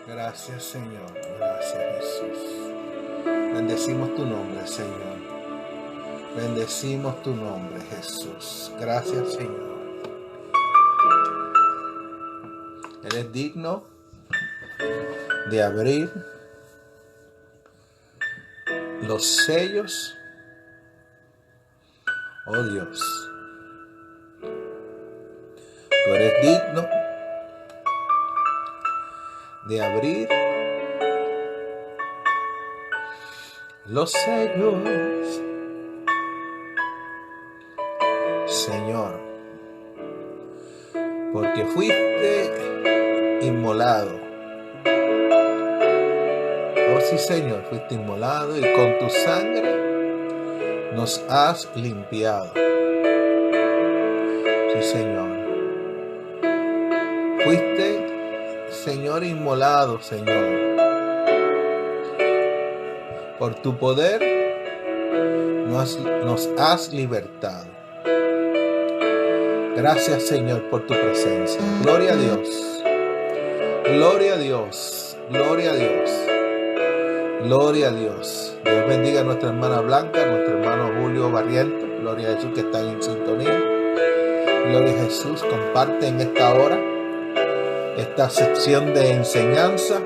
Gracias, Señor. Gracias, Jesús. Bendecimos tu nombre, Señor. Bendecimos tu nombre, Jesús. Gracias, Señor. Eres digno de abrir los sellos, oh Dios. Tú eres digno de abrir los sellos, Señor, porque fuiste inmolado. Oh sí, Señor, fuiste inmolado y con tu sangre nos has limpiado. Sí, Señor. Fuiste, Señor, inmolado, Señor. Por tu poder nos has libertado. Gracias, Señor, por tu presencia. Gloria a Dios. Gloria a Dios. Gloria a Dios. Gloria a Dios. Dios bendiga a nuestra hermana Blanca, a nuestro hermano Julio Barrientos. Gloria a Jesús, que están en sintonía. Gloria a Jesús. Comparte en esta hora esta sección de enseñanza.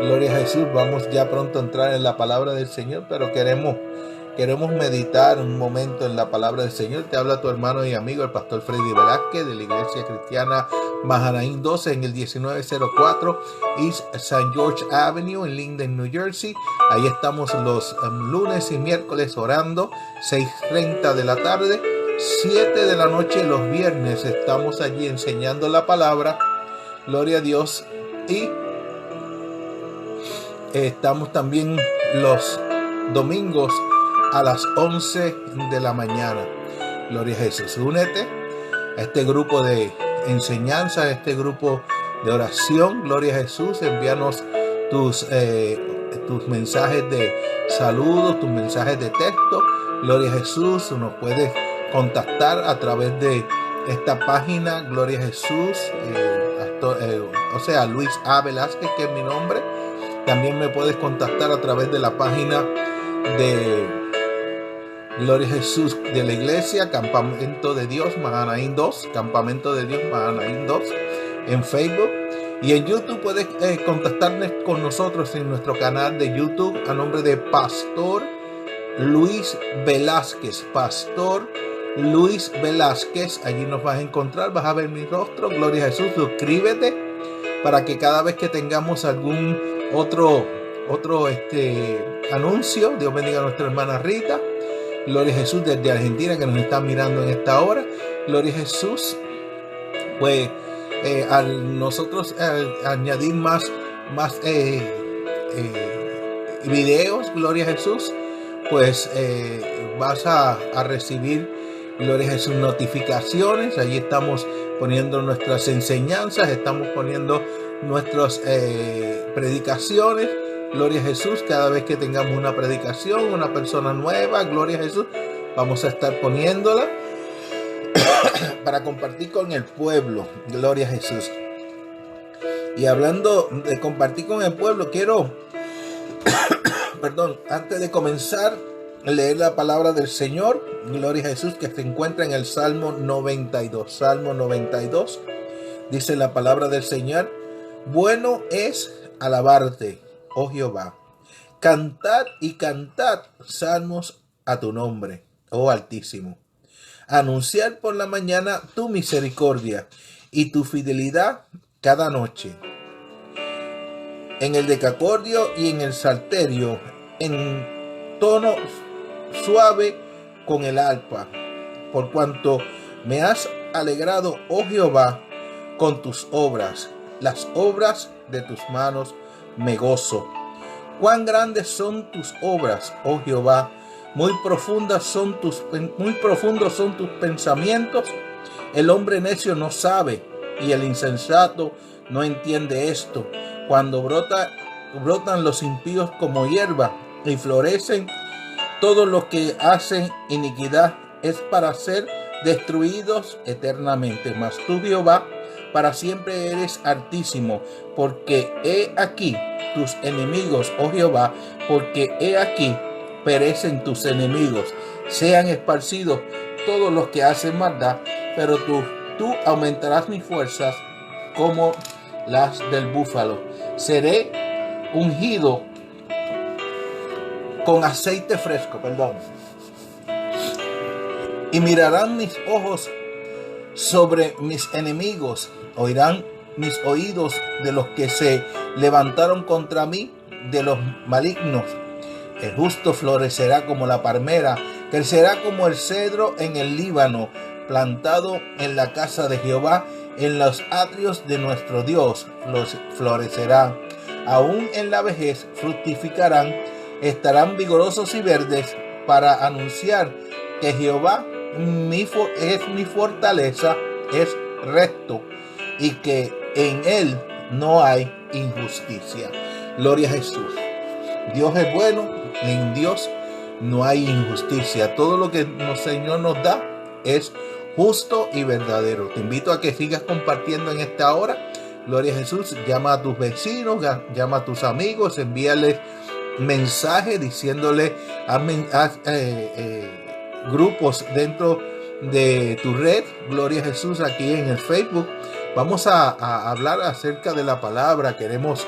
Gloria a Jesús. Vamos ya pronto a entrar en la palabra del Señor, pero queremos meditar un momento en la palabra del Señor. Te habla tu hermano y amigo, el pastor Freddy Velázquez, de la Iglesia Cristiana Mahanaim 12 en el 1904 East St. George Avenue en Linden, New Jersey. Ahí estamos los lunes y miércoles orando, 6:30 de la tarde, 7 de la noche los viernes. Estamos allí enseñando la palabra. Gloria a Dios. Y estamos también los domingos a las 11 de la mañana. Gloria a Jesús. Únete a este grupo de enseñanza, a este grupo de oración. Gloria a Jesús. Envíanos tus mensajes de saludos, tus mensajes de texto. Gloria a Jesús. Nos puedes contactar a través de esta página. Gloria a Jesús. Luis A. Velázquez, que es mi nombre. También me puedes contactar a través de la página de Gloria a Jesús de la iglesia, Campamento de Dios Mahanaim 2, Campamento de Dios Mahanaim 2 en Facebook. Y en YouTube puedes contactarnos con nosotros en nuestro canal de YouTube a nombre de Pastor Luis Velázquez. Pastor Luis Velázquez. Allí nos vas a encontrar, vas a ver mi rostro. Gloria a Jesús. Suscríbete para que cada vez que tengamos algún otro anuncio, Dios bendiga a nuestra hermana Rita. Gloria a Jesús desde Argentina, que nos está mirando en esta hora. Gloria a Jesús. Pues nosotros añadir más videos, gloria a Jesús, pues vas a recibir, gloria a Jesús, notificaciones. Allí estamos poniendo nuestras enseñanzas, estamos poniendo nuestras predicaciones. Gloria a Jesús. Cada vez que tengamos una predicación, una persona nueva, gloria a Jesús, vamos a estar poniéndola para compartir con el pueblo. Gloria a Jesús. Y hablando de compartir con el pueblo, quiero antes de comenzar, leer la palabra del Señor. Gloria a Jesús, que se encuentra en el Salmo 92. Salmo 92. Dice la palabra del Señor: bueno es alabarte, oh Jehová. Cantad y cantad salmos a tu nombre, oh Altísimo. Anunciar por la mañana tu misericordia y tu fidelidad cada noche. En el decacordio y en el salterio, en tono suave con el arpa. Por cuanto me has alegrado, oh Jehová, con tus obras. Las obras de tus manos me gozo. Cuán grandes son tus obras, oh Jehová. Muy profundos son tus pensamientos. El hombre necio no sabe, y el insensato no entiende esto. Cuando brotan los impíos como hierba, y florecen todos los que hacen iniquidad, es para ser destruidos eternamente. Mas tú, Jehová, para siempre eres altísimo, porque he aquí tus enemigos, oh Jehová, porque he aquí perecen tus enemigos, sean esparcidos todos los que hacen maldad, pero tú aumentarás mis fuerzas como las del búfalo. Seré ungido con aceite fresco, y mirarán mis ojos sobre mis enemigos, oirán mis oídos de los que se levantaron contra mí, de los malignos. El justo florecerá como la palmera, crecerá como el cedro en el Líbano, plantado en la casa de Jehová, en los atrios de nuestro Dios, florecerán. Aún en la vejez fructificarán, estarán vigorosos y verdes, para anunciar que Jehová es mi fortaleza, es recto, y que en él no hay injusticia. Gloria a Jesús. Dios es bueno, en Dios no hay injusticia. Todo lo que el Señor nos da es justo y verdadero. Te invito a que sigas compartiendo en esta hora. Gloria a Jesús. Llama a tus vecinos, llama a tus amigos, envíales mensajes diciéndole, haz grupos dentro de tu red. Gloria a Jesús. Aquí en el Facebook vamos a hablar acerca de la palabra. Queremos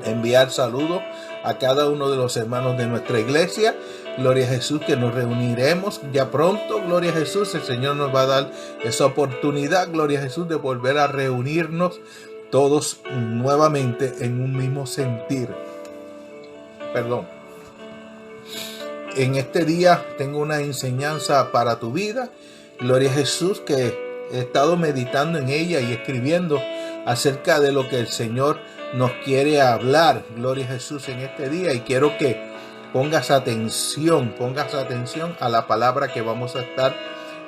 enviar saludos a cada uno de los hermanos de nuestra iglesia. Gloria a Jesús, que nos reuniremos ya pronto. Gloria a Jesús, el Señor nos va a dar esa oportunidad, gloria a Jesús, de volver a reunirnos todos nuevamente en un mismo sentir. En este día tengo una enseñanza para tu vida. Gloria a Jesús, que he estado meditando en ella y escribiendo acerca de lo que el Señor nos quiere hablar. Gloria a Jesús en este día, y quiero que pongas atención a la palabra que vamos a estar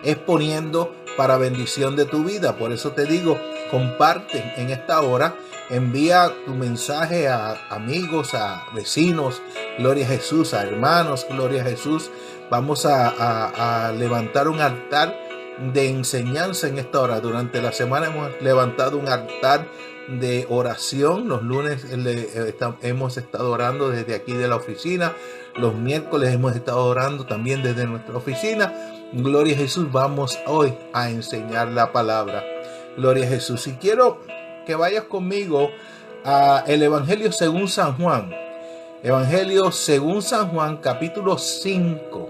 exponiendo para bendición de tu vida. Por eso te digo, comparte en esta hora, envía tu mensaje a amigos, a vecinos, gloria a Jesús, a hermanos, gloria a Jesús. Vamos a levantar un altar de enseñanza en esta hora. Durante la semana hemos levantado un altar de oración. Los lunes hemos estado orando desde aquí de la oficina. Los miércoles hemos estado orando también desde nuestra oficina. Gloria a Jesús. Vamos hoy a enseñar la palabra. Gloria a Jesús. Y quiero que vayas conmigo a el Evangelio según San Juan. Evangelio según San Juan, capítulo 5.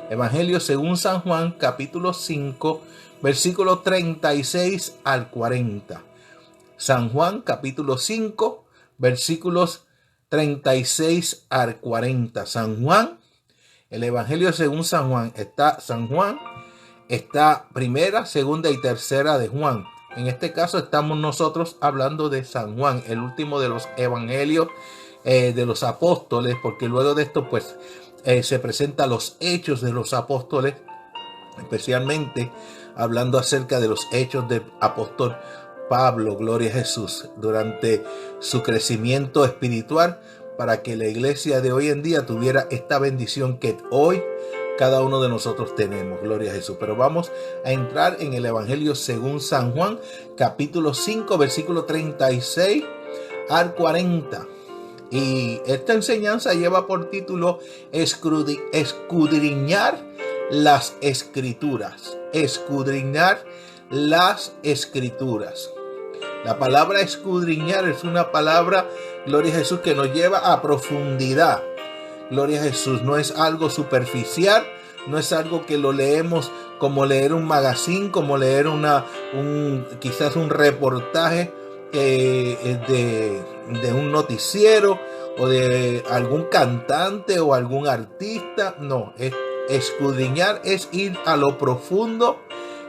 Evangelio según San Juan, capítulo 5, versículo 36 al 40. San Juan, capítulo 5, versículos 36 al 40. San Juan, el Evangelio según San Juan. Está San Juan, está primera, segunda y tercera de Juan. En este caso estamos nosotros hablando de San Juan, el último de los evangelios de los apóstoles, porque luego de esto pues se presentan los hechos de los apóstoles, especialmente hablando acerca de los hechos del apóstol Pablo, gloria a Jesús, durante su crecimiento espiritual, para que la iglesia de hoy en día tuviera esta bendición que hoy cada uno de nosotros tenemos, gloria a Jesús. Pero vamos a entrar en el Evangelio según San Juan, capítulo 5, versículo 36 al 40. Y esta enseñanza lleva por título escudriñar las escrituras. Escudriñar las escrituras. La palabra escudriñar es una palabra, gloria a Jesús, que nos lleva a profundidad. Gloria a Jesús, no es algo superficial, no es algo que lo leemos como leer un magazine, como leer quizás un reportaje de un noticiero o de algún cantante o algún artista. No, escudriñar es ir a lo profundo,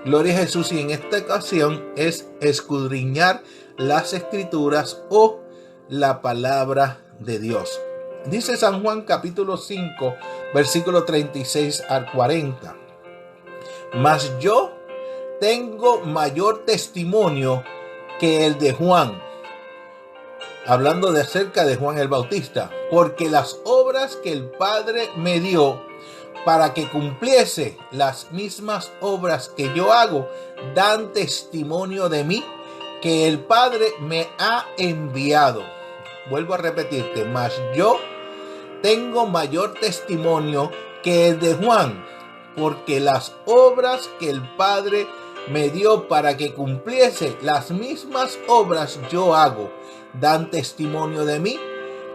gloria a Jesús, y en esta ocasión es escudriñar las escrituras o la palabra de Dios. Dice San Juan capítulo 5, versículo 36 al 40. Mas yo tengo mayor testimonio que el de Juan, hablando de acerca de Juan el Bautista, porque las obras que el Padre me dio para que cumpliese las mismas obras que yo hago, dan testimonio de mí, que el Padre me ha enviado. Vuelvo a repetirte, mas yo tengo mayor testimonio que el de Juan, porque las obras que el Padre me dio para que cumpliese, las mismas obras yo hago, dan testimonio de mí,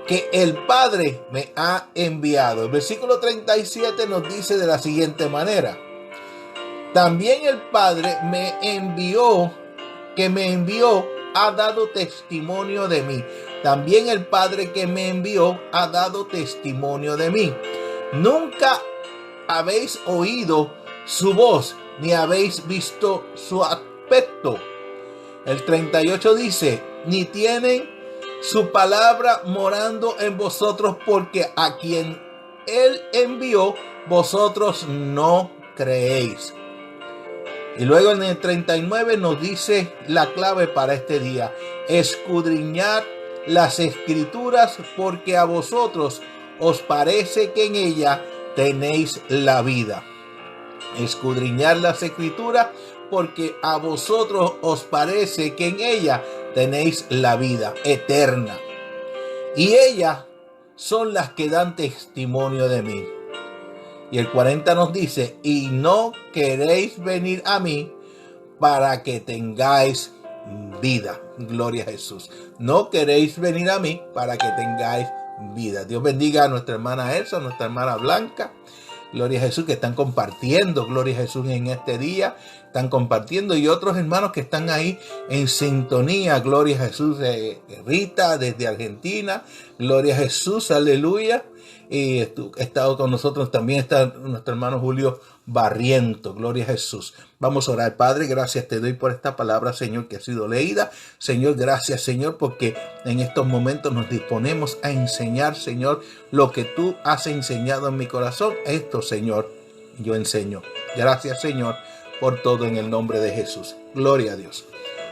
que el Padre me ha enviado. El versículo 37 nos dice de la siguiente manera: también el Padre que me envió, ha dado testimonio de mí. También el Padre que me envió ha dado testimonio de mí. Nunca habéis oído su voz, ni habéis visto su aspecto. El 38 dice: ni tienen su palabra morando en vosotros, porque a quien él envió, vosotros no creéis. Y luego en el 39 nos dice la clave para este día: escudriñad las escrituras, porque a vosotros os parece que en ella tenéis la vida. Escudriñad las escrituras, porque a vosotros os parece que en ella tenéis la vida eterna. Y ellas son las que dan testimonio de mí. Y el 40 nos dice: y no queréis venir a mí para que tengáis vida. Gloria a Jesús. No queréis venir a mí para que tengáis vida. Dios bendiga a nuestra hermana Elsa, a nuestra hermana Blanca. Gloria a Jesús, que están compartiendo, gloria a Jesús, en este día. Están compartiendo, y otros hermanos que están ahí en sintonía. Gloria a Jesús. Rita desde Argentina. Gloria a Jesús, aleluya. Y ha estado con nosotros también está nuestro hermano Julio Barriento. Gloria a Jesús. Vamos a orar. Padre, gracias te doy por esta palabra, Señor, que ha sido leída. Señor, gracias, Señor, porque en estos momentos nos disponemos a enseñar, Señor, lo que tú has enseñado en mi corazón. Esto, Señor, yo enseño. Gracias, Señor, por todo, en el nombre de Jesús. Gloria a Dios.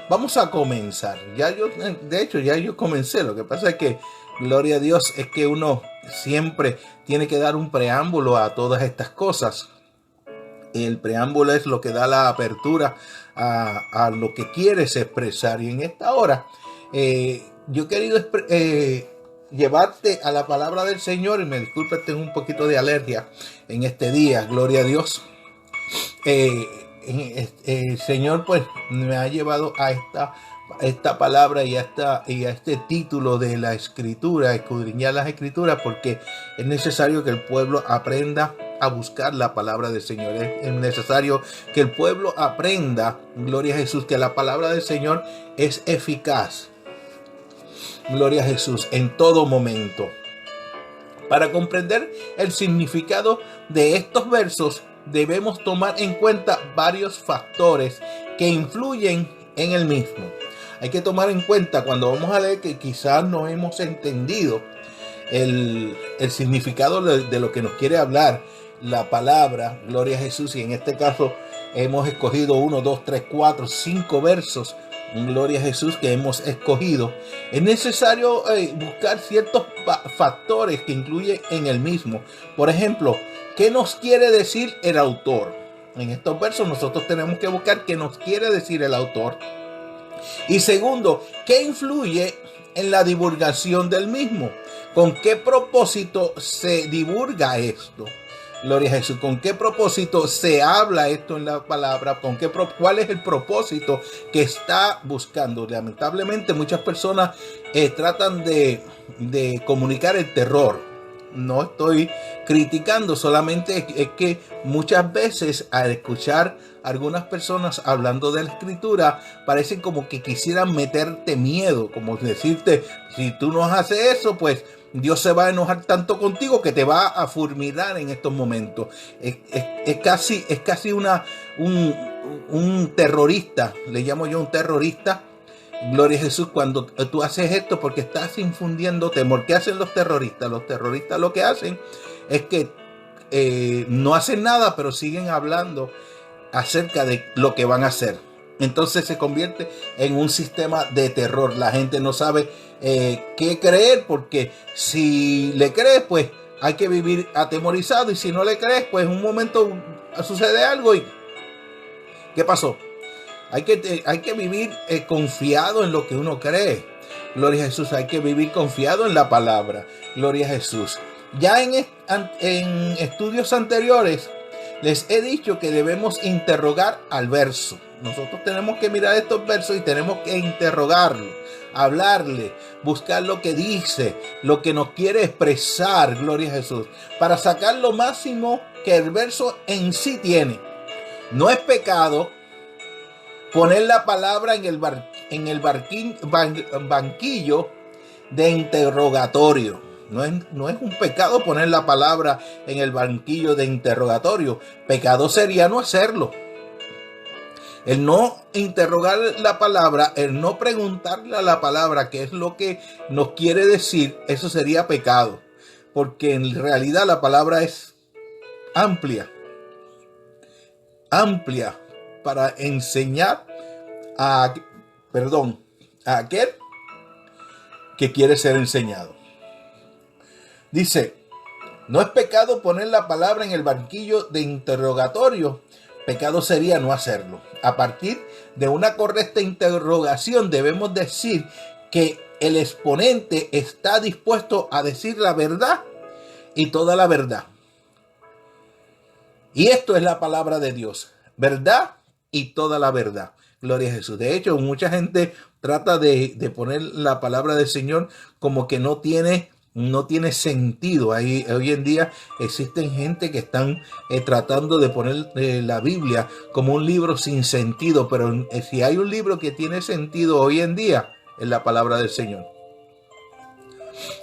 Vamos a comenzar. De hecho, yo comencé. Lo que pasa es que, gloria a Dios, es que uno siempre tiene que dar un preámbulo a todas estas cosas. El preámbulo es lo que da la apertura a lo que quieres expresar. Y en esta hora yo he querido llevarte a la palabra del Señor. Y me disculpa, tengo un poquito de alergia en este día. Gloria a Dios. El Señor pues me ha llevado a esta palabra y a este título de la escritura, escudriñar las escrituras, porque es necesario que el pueblo aprenda a buscar la palabra del Señor. Es necesario que el pueblo aprenda, gloria a Jesús, que la palabra del Señor es eficaz, gloria a Jesús, en todo momento. Para comprender el significado de estos versos, debemos tomar en cuenta varios factores que influyen en el mismo. Hay que tomar en cuenta, cuando vamos a leer, que quizás no hemos entendido el significado de lo que nos quiere hablar la palabra, gloria a Jesús, y en este caso hemos escogido 1, 2, 3, 4, 5 versos, gloria a Jesús, que hemos escogido. Es necesario buscar ciertos factores que incluyen en el mismo. Por ejemplo, ¿qué nos quiere decir el autor? En estos versos nosotros tenemos que buscar qué nos quiere decir el autor. Y segundo, ¿qué influye en la divulgación del mismo? ¿Con qué propósito se divulga esto? Gloria a Jesús. ¿Con qué propósito se habla esto en la palabra? ¿Cuál es el propósito que está buscando? Lamentablemente muchas personas tratan de comunicar el terror. No estoy criticando, solamente es que muchas veces al escuchar a algunas personas hablando de la escritura, parecen como que quisieran meterte miedo, como decirte: si tú no haces eso, pues Dios se va a enojar tanto contigo que te va a fulminar en estos momentos. Es casi un terrorista, le llamo yo un terrorista. Gloria a Jesús, cuando tú haces esto, porque estás infundiendo temor. ¿Qué hacen los terroristas? Los terroristas lo que hacen es que no hacen nada, pero siguen hablando acerca de lo que van a hacer. Entonces se convierte en un sistema de terror. La gente no sabe qué creer, porque si le crees, pues hay que vivir atemorizado, y si no le crees, pues en un momento sucede algo y ¿qué pasó? Hay que vivir confiado en lo que uno cree. Gloria a Jesús. Hay que vivir confiado en la palabra. Gloria a Jesús. Ya en estudios anteriores les he dicho que debemos interrogar al verso. Nosotros tenemos que mirar estos versos y tenemos que interrogarlo, hablarle, buscar lo que dice, lo que nos quiere expresar, gloria a Jesús, para sacar lo máximo que el verso en sí tiene. No es pecado poner la palabra en el banquillo de interrogatorio. No es un pecado poner la palabra en el banquillo de interrogatorio. Pecado sería no hacerlo. El no interrogar la palabra, el no preguntarle a la palabra qué es lo que nos quiere decir, eso sería pecado. Porque en realidad la palabra es amplia para enseñar a aquel que quiere ser enseñado. Dice, no es pecado poner la palabra en el banquillo de interrogatorio. Pecado sería no hacerlo. A partir de una correcta interrogación debemos decir que el exponente está dispuesto a decir la verdad y toda la verdad. Y esto es la palabra de Dios. Verdad y toda la verdad. Gloria a Jesús. De hecho, mucha gente trata de poner la palabra del Señor como que no tiene sentido. Hoy en día existen gente que están tratando de poner la Biblia como un libro sin sentido, pero si hay un libro que tiene sentido hoy en día, es la palabra del Señor.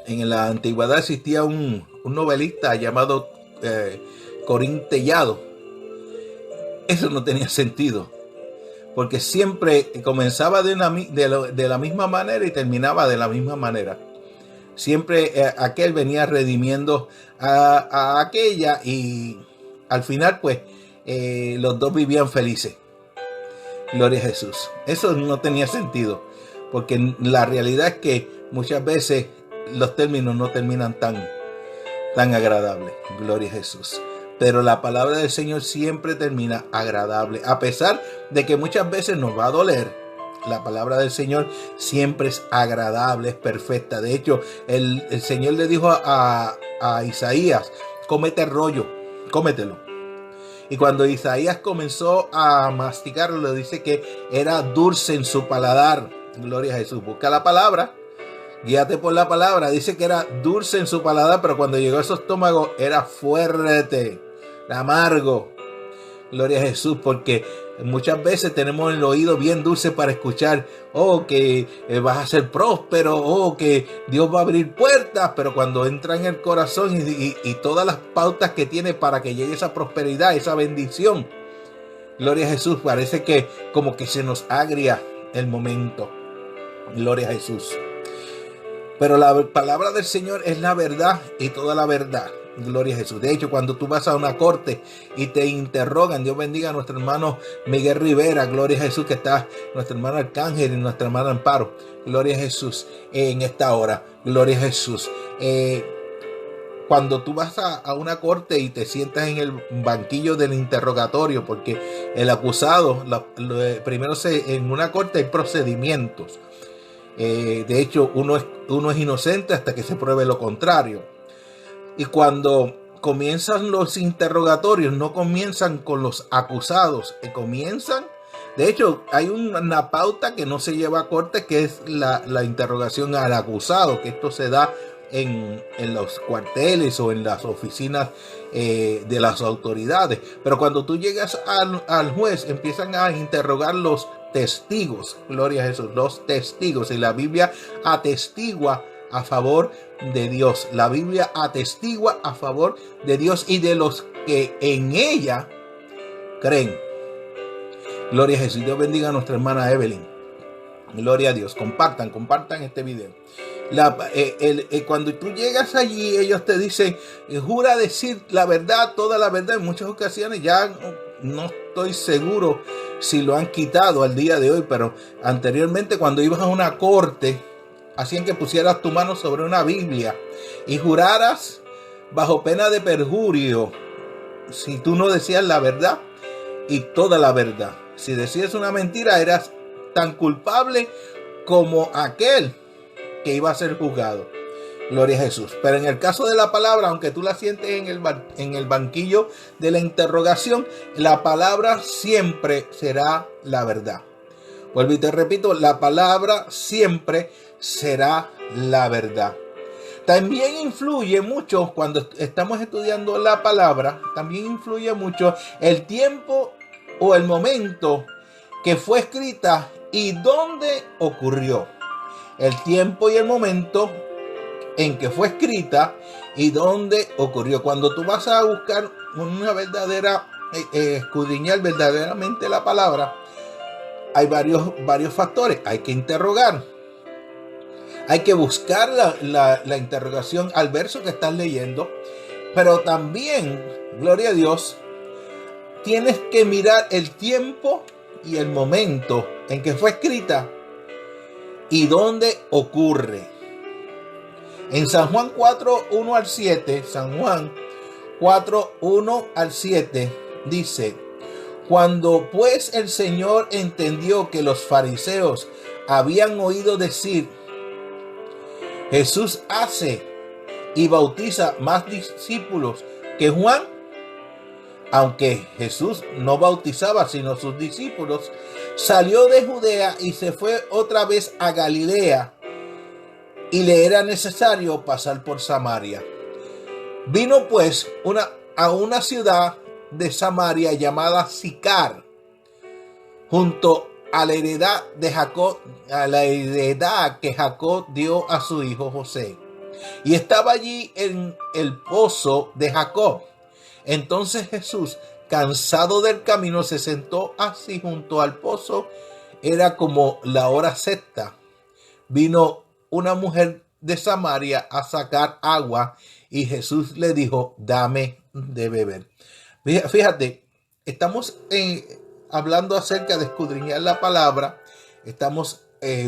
En la antigüedad existía un novelista llamado Corín Tellado. Eso no tenía sentido, porque siempre comenzaba de la misma manera y terminaba de la misma manera. Siempre aquel venía redimiendo a aquella y al final pues los dos vivían felices. Gloria a Jesús. Eso no tenía sentido, porque la realidad es que muchas veces los términos no terminan tan agradables. Gloria a Jesús. Pero la palabra del Señor siempre termina agradable, a pesar de que muchas veces nos va a doler. La palabra del Señor siempre es agradable, es perfecta. De hecho, el Señor le dijo a Isaías, cómete el rollo, cómetelo. Y cuando Isaías comenzó a masticarlo, le dice que era dulce en su paladar. Gloria a Jesús. Busca la palabra, guíate por la palabra. Dice que era dulce en su paladar, pero cuando llegó a su estómago era fuerte, amargo. Gloria a Jesús, porque muchas veces tenemos el oído bien dulce para escuchar, que vas a ser próspero, que Dios va a abrir puertas, pero cuando entra en el corazón y todas las pautas que tiene para que llegue esa prosperidad, esa bendición, gloria a Jesús, parece que como que se nos agria el momento. Gloria a Jesús. Pero la palabra del Señor es la verdad y toda la verdad. Gloria a Jesús. De hecho, cuando tú vas a una corte y te interrogan, Dios bendiga a nuestro hermano Miguel Rivera, gloria a Jesús, que está nuestro hermano Arcángel y nuestra hermana Amparo, gloria a Jesús, en esta hora, gloria a Jesús. Cuando tú vas a una corte y te sientas en el banquillo del interrogatorio, porque el acusado, primero en una corte hay procedimientos. De hecho, uno es inocente hasta que se pruebe lo contrario. Y cuando comienzan los interrogatorios, no comienzan con los acusados, comienzan. De hecho, hay una pauta que no se lleva a corte, que es la interrogación al acusado, que esto se da en los cuarteles o en las oficinas de las autoridades. Pero cuando tú llegas al juez, empiezan a interrogar los testigos. Gloria a Jesús, los testigos. Y la Biblia atestigua a favor de Dios. La Biblia atestigua a favor de Dios y de los que en ella creen. Gloria a Jesús. Dios bendiga a nuestra hermana Evelyn. Gloria a Dios. Compartan este video. Cuando tú llegas allí, ellos te dicen, jura decir la verdad, toda la verdad. En muchas ocasiones ya no estoy seguro si lo han quitado al día de hoy, pero anteriormente cuando ibas a una corte, hacían que pusieras tu mano sobre una Biblia y juraras bajo pena de perjurio si tú no decías la verdad y toda la verdad. Si decías una mentira, eras tan culpable como aquel que iba a ser juzgado. Gloria a Jesús. Pero en el caso de la palabra, aunque tú la sientes en el banquillo de la interrogación, la palabra siempre será la verdad. Vuelvo y te repito, la palabra siempre será la verdad. También influye mucho cuando estamos estudiando la palabra, también influye mucho el tiempo o el momento que fue escrita y dónde ocurrió. El tiempo y el momento en que fue escrita y dónde ocurrió. Cuando tú vas a buscar una verdadera, escudriñar verdaderamente la palabra, hay varios factores. Hay que interrogar. Hay que buscar la interrogación al verso que estás leyendo. Pero también, gloria a Dios, tienes que mirar el tiempo y el momento en que fue escrita y dónde ocurre. En San Juan 4, 1 al 7, San Juan 4, 1 al 7, dice: cuando pues el Señor entendió que los fariseos habían oído decir, Jesús hace y bautiza más discípulos que Juan, aunque Jesús no bautizaba sino sus discípulos, salió de Judea y se fue otra vez a Galilea, y le era necesario pasar por Samaria. Vino pues a una ciudad de Samaria llamada Sicar, junto a la heredad de Jacob, a la heredad que Jacob dio a su hijo José. Y estaba allí en el pozo de Jacob. Entonces Jesús, cansado del camino, se sentó así junto al pozo. Era como la hora sexta. Vino una mujer de Samaria a sacar agua y Jesús le dijo, dame de beber. Fíjate, estamos hablando acerca de escudriñar la palabra. Estamos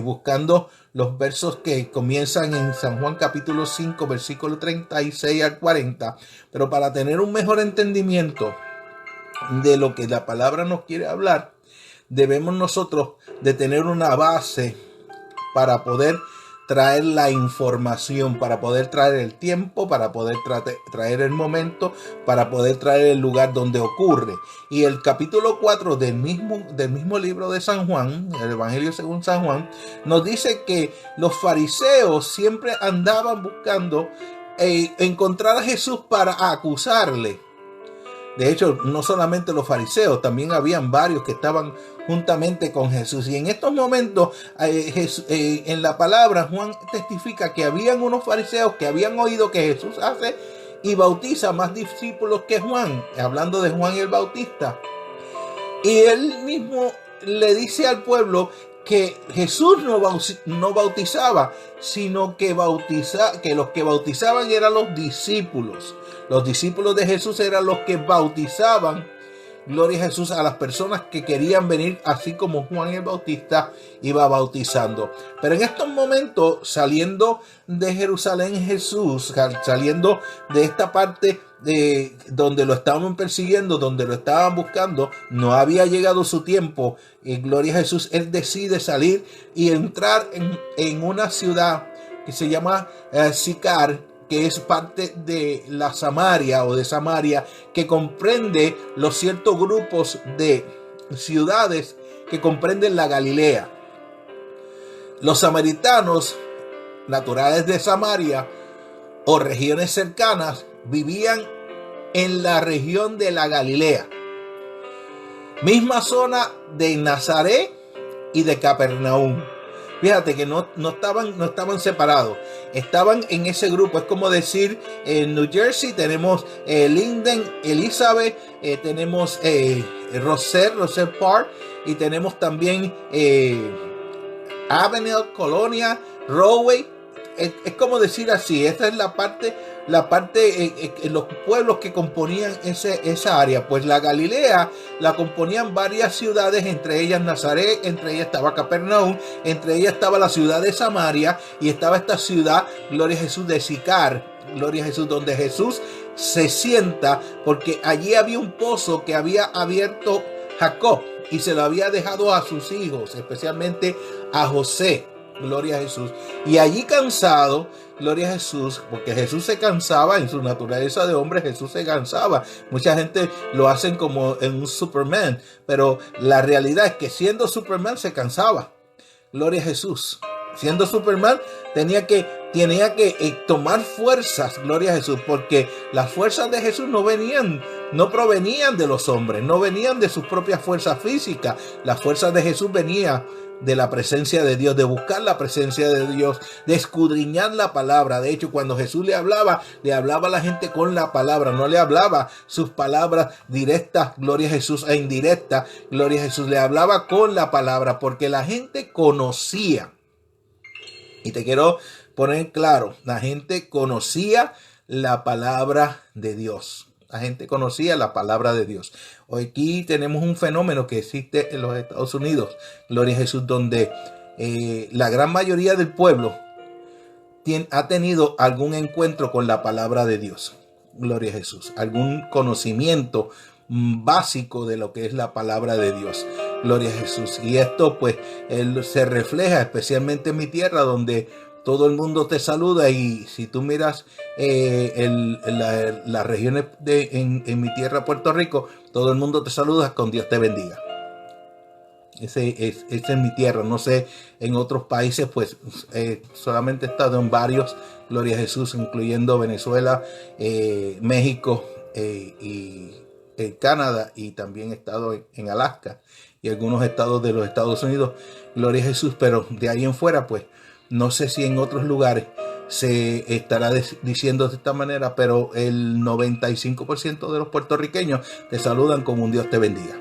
buscando los versos que comienzan en San Juan capítulo 5, versículo 36 al 40. Pero para tener un mejor entendimiento de lo que la palabra nos quiere hablar, debemos nosotros de tener una base para poder traer la información, para poder traer el tiempo, para poder traer el momento, para poder traer el lugar donde ocurre. Y el capítulo 4 del mismo libro de San Juan, el Evangelio según San Juan, nos dice que los fariseos siempre andaban buscando encontrar a Jesús para acusarle. De hecho, no solamente los fariseos, también habían varios que estaban juntamente con Jesús. Y en estos momentos, en la palabra, Juan testifica que habían unos fariseos que habían oído que Jesús hace y bautiza más discípulos que Juan, hablando de Juan el Bautista. Y él mismo le dice al pueblo que Jesús no bautizaba, sino que los que bautizaban eran los discípulos. Los discípulos de Jesús eran los que bautizaban, gloria a Jesús, a las personas que querían venir, así como Juan el Bautista iba bautizando. Pero en estos momentos, saliendo de Jerusalén Jesús, saliendo de esta parte de donde lo estaban persiguiendo, donde lo estaban buscando, no había llegado su tiempo. Y gloria a Jesús, él decide salir y entrar en una ciudad que se llama Sicar, que es parte de la Samaria o de Samaria, que comprende los ciertos grupos de ciudades que comprenden la Galilea. Los samaritanos, naturales de Samaria o regiones cercanas, vivían en la región de la Galilea, misma zona de Nazaret y de Capernaum. Fíjate que no estaban separados, estaban en ese grupo. Es como decir, en New Jersey tenemos Linden, Elizabeth, tenemos Roselle Park, y tenemos también Avenel, Colonia, Rahway. Es como decir así, esta es la parte los pueblos que componían esa área. Pues la Galilea la componían varias ciudades, entre ellas Nazaret, entre ellas estaba Capernaum, entre ellas estaba la ciudad de Samaria, y estaba esta ciudad, gloria a Jesús, de Sicar, gloria a Jesús, donde Jesús se sienta, porque allí había un pozo que había abierto Jacob. y se lo había dejado a sus hijos, especialmente a José. Gloria a Jesús. Y allí cansado, gloria a Jesús, porque Jesús se cansaba en su naturaleza de hombre, Jesús se cansaba. Mucha gente lo hacen como en un Superman, pero la realidad es que siendo Superman se cansaba. Gloria a Jesús. Siendo Superman tenía que tomar fuerzas, gloria a Jesús, porque las fuerzas de Jesús no provenían de los hombres, no venían de sus propias fuerzas físicas. Las fuerzas de Jesús venían de la presencia de Dios, de buscar la presencia de Dios, de escudriñar la palabra. De hecho, cuando Jesús le hablaba a la gente con la palabra, no le hablaba sus palabras directas, gloria a Jesús, e indirectas, gloria a Jesús, le hablaba con la palabra, porque la gente conocía. Y te quiero poner claro, la gente conocía la palabra de Dios. La gente conocía la palabra de Dios. Hoy aquí tenemos un fenómeno que existe en los Estados Unidos, gloria a Jesús, donde la gran mayoría del pueblo ha tenido algún encuentro con la palabra de Dios. Gloria a Jesús. Algún conocimiento básico de lo que es la palabra de Dios. Gloria a Jesús. Y esto pues se refleja especialmente en mi tierra, donde todo el mundo te saluda. Y si tú miras las regiones en mi tierra, Puerto Rico, todo el mundo te saluda con Dios te bendiga. Esa es mi tierra. No sé, en otros países pues solamente he estado en varios, gloria a Jesús, incluyendo Venezuela, México y Canadá, y también he estado en Alaska y algunos estados de los Estados Unidos, gloria a Jesús. Pero de ahí en fuera pues no sé si en otros lugares se estará diciendo de esta manera, pero el 95% de los puertorriqueños te saludan como un Dios te bendiga.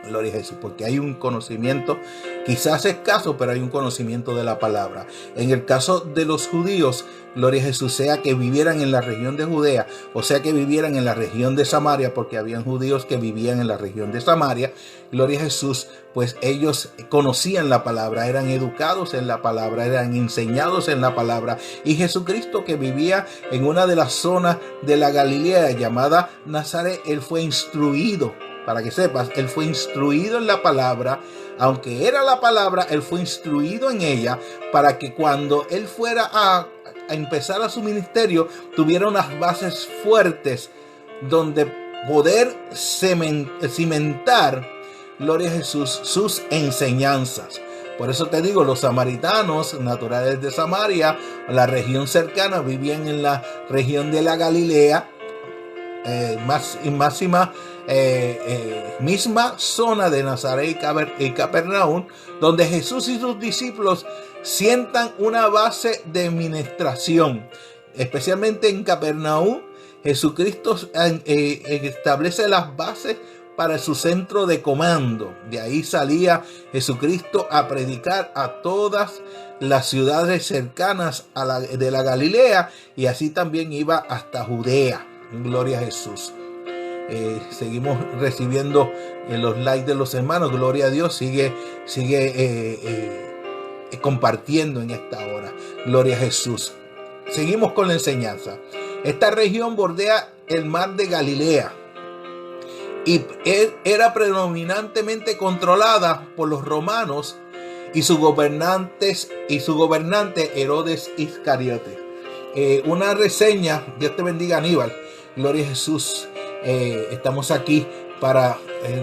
Gloria a Jesús, porque hay un conocimiento, quizás escaso, pero hay un conocimiento de la palabra. En el caso de los judíos, gloria a Jesús, sea que vivieran en la región de Judea, o sea que vivieran en la región de Samaria, porque habían judíos que vivían en la región de Samaria, gloria a Jesús, pues ellos conocían la palabra, eran educados en la palabra, eran enseñados en la palabra. Y Jesucristo, que vivía en una de las zonas de la Galilea llamada Nazaret, él fue instruido. Para que sepas, él fue instruido en la palabra, aunque era la palabra, él fue instruido en ella, para que cuando él fuera a empezar a su ministerio, tuviera unas bases fuertes donde poder cimentar, gloria a Jesús, sus enseñanzas. Por eso te digo, los samaritanos naturales de Samaria, la región cercana, vivían en la región de la Galilea, misma zona de Nazaret y Capernaum, donde Jesús y sus discípulos sientan una base de ministración. Especialmente en Capernaum, Jesucristo establece las bases para su centro de comando. De ahí salía Jesucristo a predicar a todas las ciudades cercanas de la Galilea, y así también iba hasta Judea. Gloria a Jesús. Seguimos recibiendo los likes de los hermanos. Gloria a Dios. Sigue compartiendo en esta hora. Gloria a Jesús. Seguimos con la enseñanza. Esta región bordea el mar de Galilea y era predominantemente controlada por los romanos y su gobernante Herodes Iscariote. Una reseña, Dios te bendiga, Aníbal. Gloria a Jesús. Estamos aquí para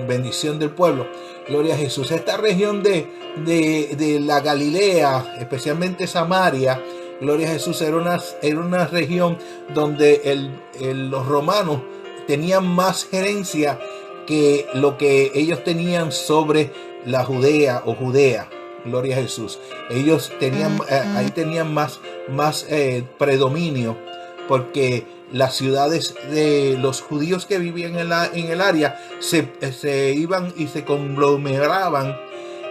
bendición del pueblo. Gloria a Jesús. Esta región de la Galilea, especialmente Samaria, gloria a Jesús, era una región donde los romanos tenían más gerencia que lo que ellos tenían sobre la Judea o Judea. Gloria a Jesús. Ellos tenían ahí tenían más predominio, porque las ciudades de los judíos que vivían en el área se iban y se conglomeraban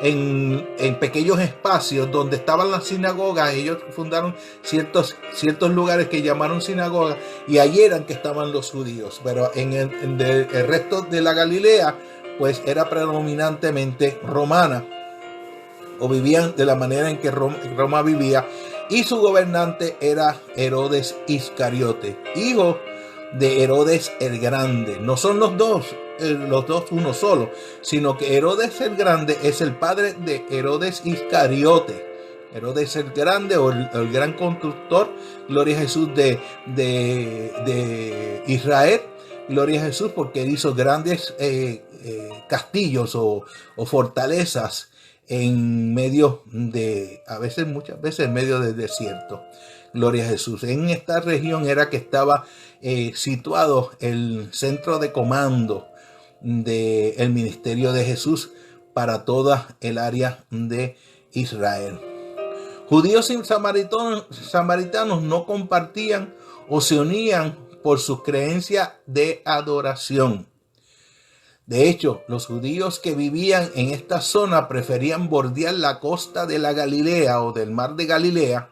en pequeños espacios donde estaban las sinagogas. Ellos fundaron ciertos lugares que llamaron sinagogas, y allí eran que estaban los judíos. Pero en el resto de la Galilea pues era predominantemente romana, o vivían de la manera en que Roma vivía, y su gobernante era Herodes Iscariote, hijo de Herodes el Grande. No son los dos, los dos uno solo, sino que Herodes el Grande es el padre de Herodes Iscariote. Herodes el Grande o el gran constructor, gloria a Jesús, de Israel. Gloria a Jesús, porque él hizo grandes castillos o fortalezas en medio de, muchas veces en medio del desierto. Gloria a Jesús. En esta región era que estaba situado el centro de comando del ministerio de Jesús para toda el área de Israel. Judíos y samaritanos no compartían o se unían por sus creencias de adoración. De hecho, los judíos que vivían en esta zona preferían bordear la costa de la Galilea o del mar de Galilea,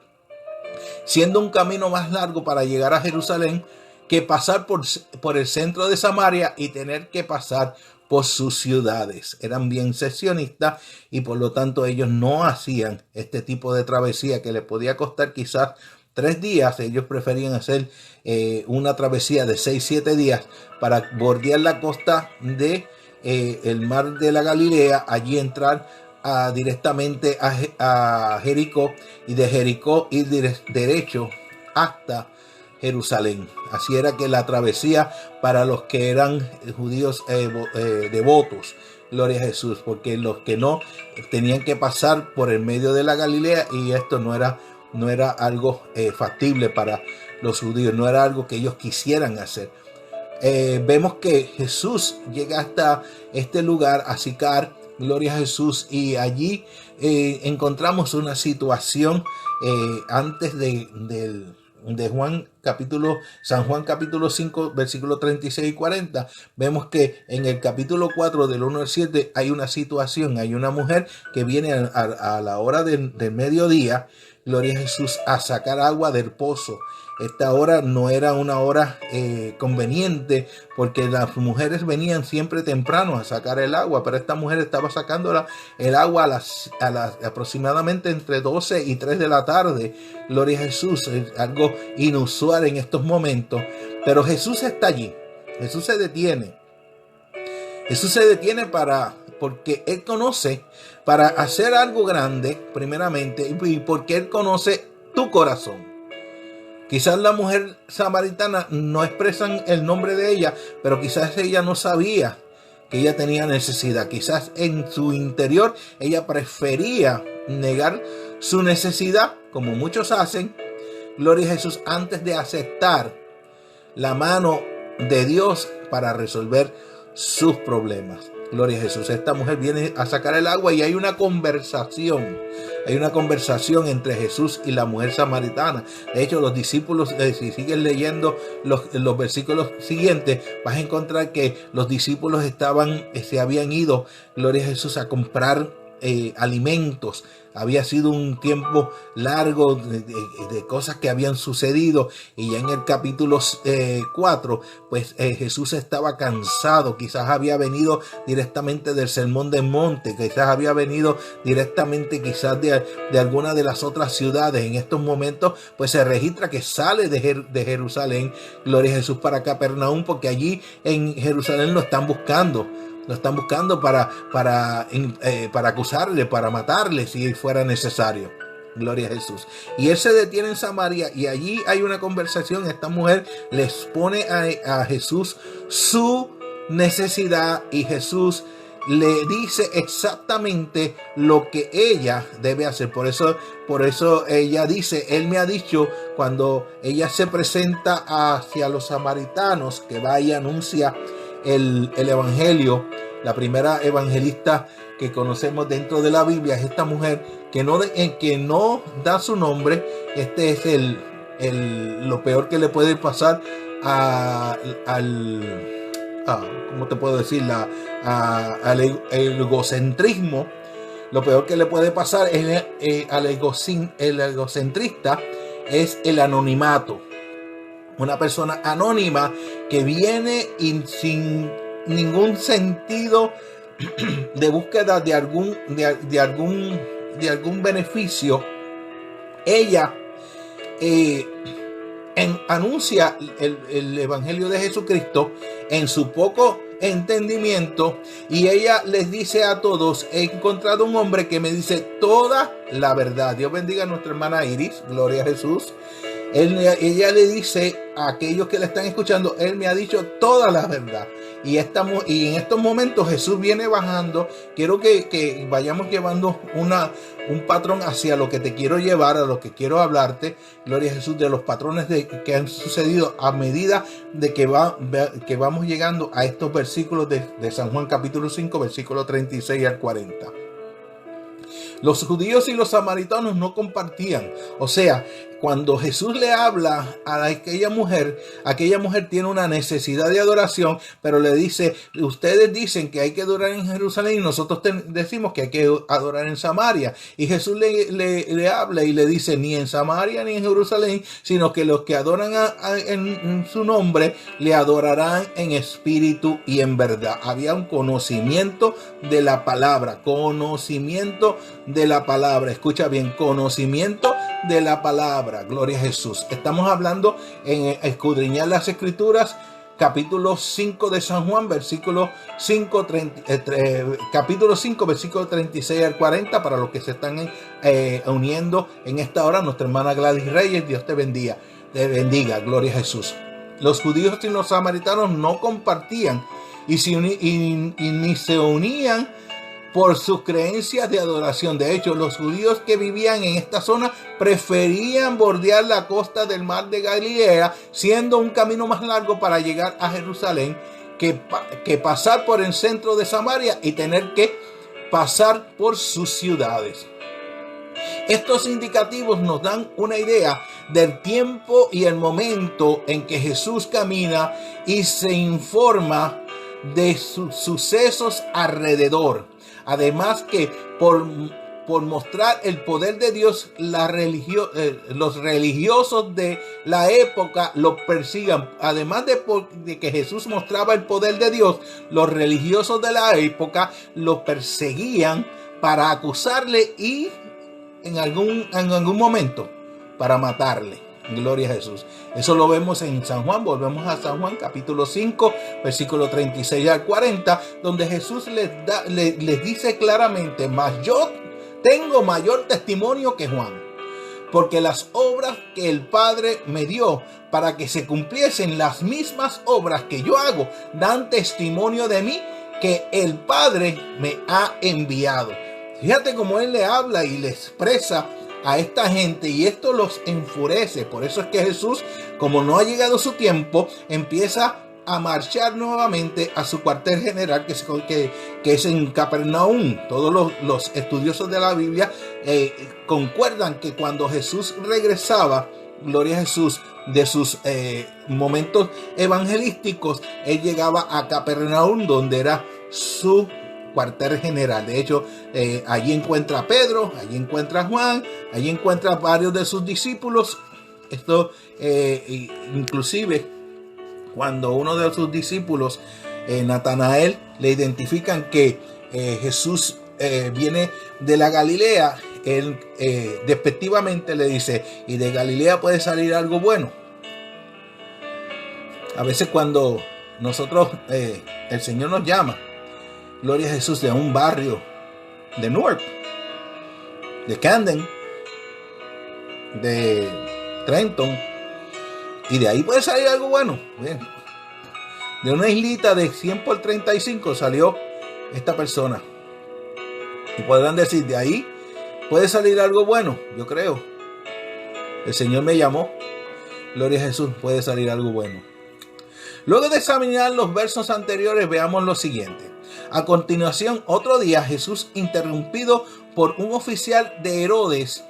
siendo un camino más largo para llegar a Jerusalén que pasar por el centro de Samaria y tener que pasar por sus ciudades. Eran bien sesionistas y por lo tanto ellos no hacían este tipo de travesía que les podía costar quizás 3 días. Ellos preferían hacer una travesía de 6-7 días para bordear la costa de el mar de la Galilea, allí entrar directamente a Jericó y de Jericó ir derecho hasta Jerusalén. Así era que la travesía para los que eran judíos devotos, gloria a Jesús, porque los que no tenían que pasar por el medio de la Galilea y esto no era algo factible para los judíos, no era algo que ellos quisieran hacer. Vemos que Jesús llega hasta este lugar, a Sicar, gloria a Jesús, y allí encontramos una situación antes de San Juan capítulo 5, versículos 36 y 40. Vemos que en el capítulo 4 del 1 al 7 hay una situación, hay una mujer que viene a la hora del mediodía, gloria a Jesús, a sacar agua del pozo. Esta hora no era una hora conveniente porque las mujeres venían siempre temprano a sacar el agua, pero esta mujer estaba sacando el agua a las aproximadamente entre 12 y 3 de la tarde. Gloria a Jesús, es algo inusual en estos momentos, pero Jesús está allí. Jesús se detiene. Jesús se detiene porque Él conoce, para hacer algo grande, primeramente, y porque Él conoce tu corazón. Quizás la mujer samaritana no expresan el nombre de ella, pero quizás ella no sabía que ella tenía necesidad. Quizás en su interior ella prefería negar su necesidad, como muchos hacen, gloria a Jesús, antes de aceptar la mano de Dios para resolver sus problemas. Gloria a Jesús. Esta mujer viene a sacar el agua y hay una conversación. Hay una conversación entre Jesús y la mujer samaritana. De hecho, los discípulos, si siguen leyendo los versículos siguientes, vas a encontrar que los discípulos se habían ido, gloria a Jesús, a comprar alimentos. Había sido un tiempo largo de cosas que habían sucedido, y ya en el capítulo 4 pues Jesús estaba cansado. Quizás había venido directamente del Sermón del Monte, quizás había venido directamente quizás de alguna de las otras ciudades. En estos momentos pues se registra que sale de Jerusalén, gloria a Jesús, para Capernaum, porque allí en Jerusalén lo están buscando. Lo están buscando para acusarle, para matarle si fuera necesario. Gloria a Jesús. Y él se detiene en Samaria y allí hay una conversación. Esta mujer les pone a Jesús su necesidad y Jesús le dice exactamente lo que ella debe hacer. Por eso ella dice, Él me ha dicho, cuando ella se presenta hacia los samaritanos, que va y anuncia el evangelio. La primera evangelista que conocemos dentro de la Biblia es esta mujer que no da su nombre. Este es lo peor que le puede pasar ¿cómo te puedo decir? Al egocentrismo. Lo peor que le puede pasar al egocentrista es el anonimato. Una persona anónima que viene sin ningún sentido de búsqueda de algún beneficio. Ella anuncia el evangelio de Jesucristo en su poco entendimiento. Y ella les dice a todos: he encontrado un hombre que me dice toda la verdad. Dios bendiga a nuestra hermana Iris, gloria a Jesús. Ella le dice a aquellos que le están escuchando: él me ha dicho toda la verdad. Y en estos momentos Jesús viene bajando. Quiero que vayamos llevando un patrón hacia lo que te quiero llevar, a lo que quiero hablarte, gloria a Jesús, de los patrones que han sucedido a medida de que vamos llegando a estos versículos de San Juan capítulo 5, versículo 36 al 40. Los judíos y los samaritanos no compartían. O sea, cuando Jesús le habla a aquella mujer tiene una necesidad de adoración, pero le dice: ustedes dicen que hay que adorar en Jerusalén y nosotros decimos que hay que adorar en Samaria. Y Jesús le habla y le dice: ni en Samaria ni en Jerusalén, sino que los que adoran en su nombre le adorarán en espíritu y en verdad. Había un conocimiento de la palabra, escucha bien, conocimiento de la palabra, gloria a Jesús. Estamos hablando en escudriñar las escrituras, capítulo 5 de San Juan, capítulo 5, versículo 36 al 40, para los que se están uniendo en esta hora. Nuestra hermana Gladys Reyes, Dios te bendiga, gloria a Jesús. Los judíos y los samaritanos no compartían y ni se unían por sus creencias de adoración. De hecho, los judíos que vivían en esta zona preferían bordear la costa del mar de Galilea, siendo un camino más largo para llegar a Jerusalén que pasar por el centro de Samaria y tener que pasar por sus ciudades. Estos indicativos nos dan una idea del tiempo y el momento en que Jesús camina y se informa de sus sucesos alrededor. Además que por mostrar el poder de Dios, los religiosos de la época lo persigan. Además de que Jesús mostraba el poder de Dios, los religiosos de la época lo perseguían para acusarle y en algún momento para matarle. Gloria a Jesús. Eso lo vemos en San Juan. Volvemos a San Juan capítulo 5, versículo 36 al 40, donde Jesús les dice claramente: mas yo tengo mayor testimonio que Juan, porque las obras que el Padre me dio para que se cumpliesen las mismas obras que yo hago, dan testimonio de mí que el Padre me ha enviado. Fíjate cómo él le habla y le expresa a esta gente, y esto los enfurece. Por eso es que Jesús, como no ha llegado su tiempo, empieza a marchar nuevamente a su cuartel general, que es en Capernaum. Todos los estudiosos de la Biblia concuerdan que cuando Jesús regresaba, gloria a Jesús, de sus momentos evangelísticos, él llegaba a Capernaum, donde era su cuartel general. De hecho, allí encuentra a Pedro, allí encuentra a Juan, allí encuentra a varios de sus discípulos. Esto inclusive cuando uno de sus discípulos, Natanael, le identifican que Jesús viene de la Galilea, él despectivamente le dice: ¿y de Galilea puede salir algo bueno? A veces cuando nosotros, el Señor nos llama, gloria a Jesús, de un barrio de Newark, de Camden, de Trenton, y de ahí puede salir algo bueno. Bien. De una islita de 100 por 35 salió esta persona. Y podrán decir: de ahí puede salir algo bueno. Yo creo. El Señor me llamó. Gloria a Jesús, puede salir algo bueno. Luego de examinar los versos anteriores, veamos lo siguiente. A continuación, otro día, Jesús, interrumpido por un oficial de Herodes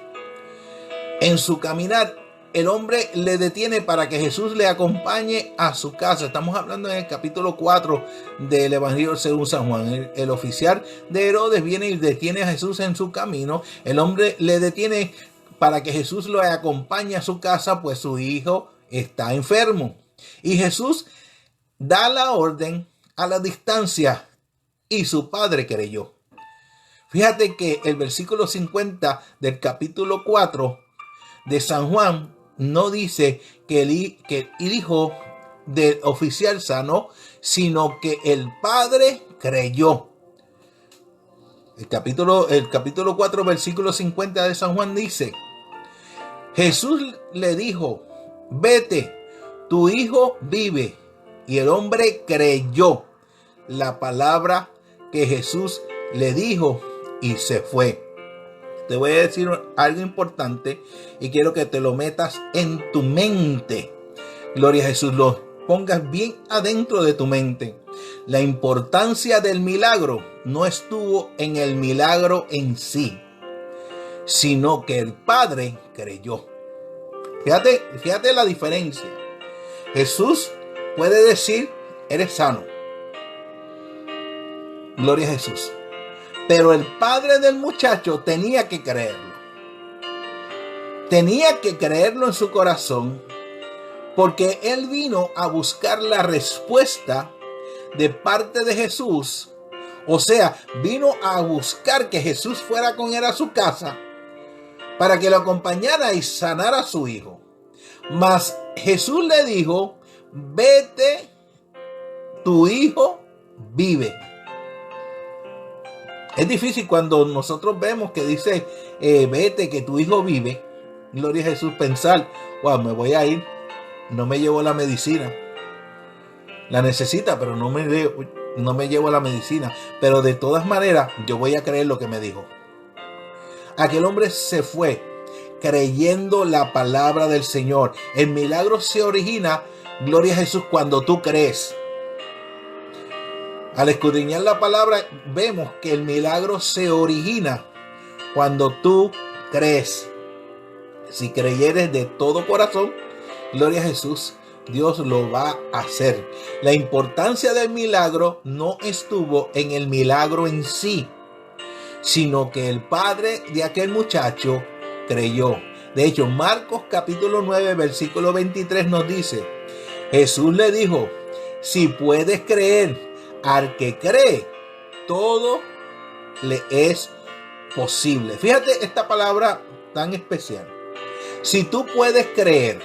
en su caminar, el hombre le detiene para que Jesús le acompañe a su casa. Estamos hablando en el capítulo 4 del Evangelio según San Juan. El oficial de Herodes viene y detiene a Jesús en su camino. El hombre le detiene para que Jesús lo acompañe a su casa, pues su hijo está enfermo. Y Jesús da la orden a la distancia y su padre creyó. Fíjate que el versículo 50 del capítulo 4 de San Juan no dice que el hijo del oficial sanó, sino que el Padre creyó. El capítulo 4, versículo 50 de San Juan dice: Jesús le dijo: vete, tu hijo vive. Y el hombre creyó la palabra que Jesús le dijo y se fue. Te voy a decir algo importante y quiero que te lo metas en tu mente. Gloria a Jesús, lo pongas bien adentro de tu mente. La importancia del milagro no estuvo en el milagro en sí, sino que el Padre creyó. Fíjate la diferencia. Jesús puede decir: eres sano. Gloria a Jesús. Pero el padre del muchacho tenía que creerlo. Tenía que creerlo en su corazón, porque él vino a buscar la respuesta de parte de Jesús. O sea, vino a buscar que Jesús fuera con él a su casa para que lo acompañara y sanara a su hijo. Mas Jesús le dijo: vete, tu hijo vive. Es difícil cuando nosotros vemos que dice vete, que tu hijo vive. Gloria a Jesús, pensar: wow, me voy a ir, no me llevo la medicina. La necesita, pero no me llevo la medicina. Pero de todas maneras, yo voy a creer lo que me dijo. Aquel hombre se fue creyendo la palabra del Señor. El milagro se origina, gloria a Jesús, cuando tú crees. Al escudriñar la palabra, vemos que el milagro se origina cuando tú crees. Si creyeres de todo corazón, gloria a Jesús, Dios lo va a hacer. La importancia del milagro no estuvo en el milagro en sí, sino que el padre de aquel muchacho creyó. De hecho, Marcos capítulo 9, versículo 23 nos dice: Jesús le dijo: si puedes creer, al que cree, todo le es posible. Fíjate esta palabra tan especial. Si tú puedes creer,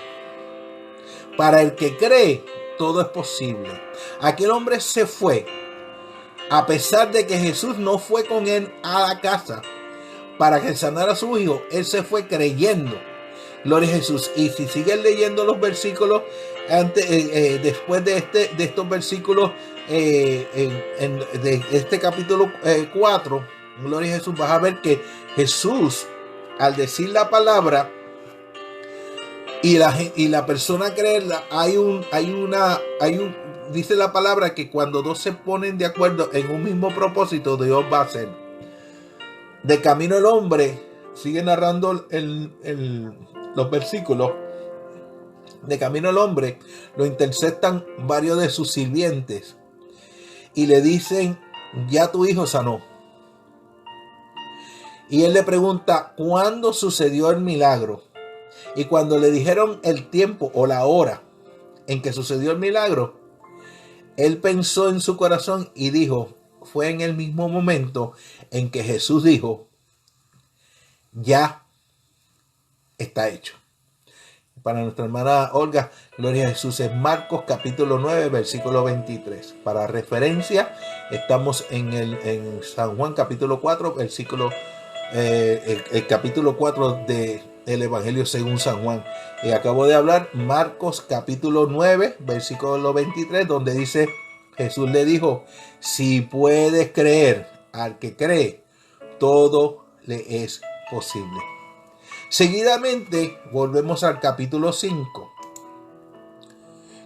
para el que cree, todo es posible. Aquel hombre se fue, a pesar de que Jesús no fue con él a la casa para que sanara a su hijo. Él se fue creyendo. Gloria a Jesús. Y si sigues leyendo los versículos después de estos versículos de este capítulo 4, gloria a Jesús, vas a ver que Jesús, al decir la palabra y la persona creerla, dice la palabra que cuando dos se ponen de acuerdo en un mismo propósito, Dios va a hacer. De camino el hombre, sigue narrando los versículos. De camino el hombre, lo interceptan varios de sus sirvientes y le dicen: ya tu hijo sanó. Y él le pregunta: ¿cuándo sucedió el milagro? Y cuando le dijeron el tiempo o la hora en que sucedió el milagro, él pensó en su corazón y dijo: fue en el mismo momento en que Jesús dijo: ya está hecho. Para nuestra hermana Olga, gloria a Jesús, es Marcos capítulo 9, versículo 23. Para referencia, estamos en San Juan capítulo 4, versículo el capítulo 4 del Evangelio según San Juan. Y acabo de hablar Marcos capítulo 9, versículo 23, donde dice: Jesús le dijo: si puedes creer, al que cree, todo le es posible. Seguidamente volvemos al capítulo 5.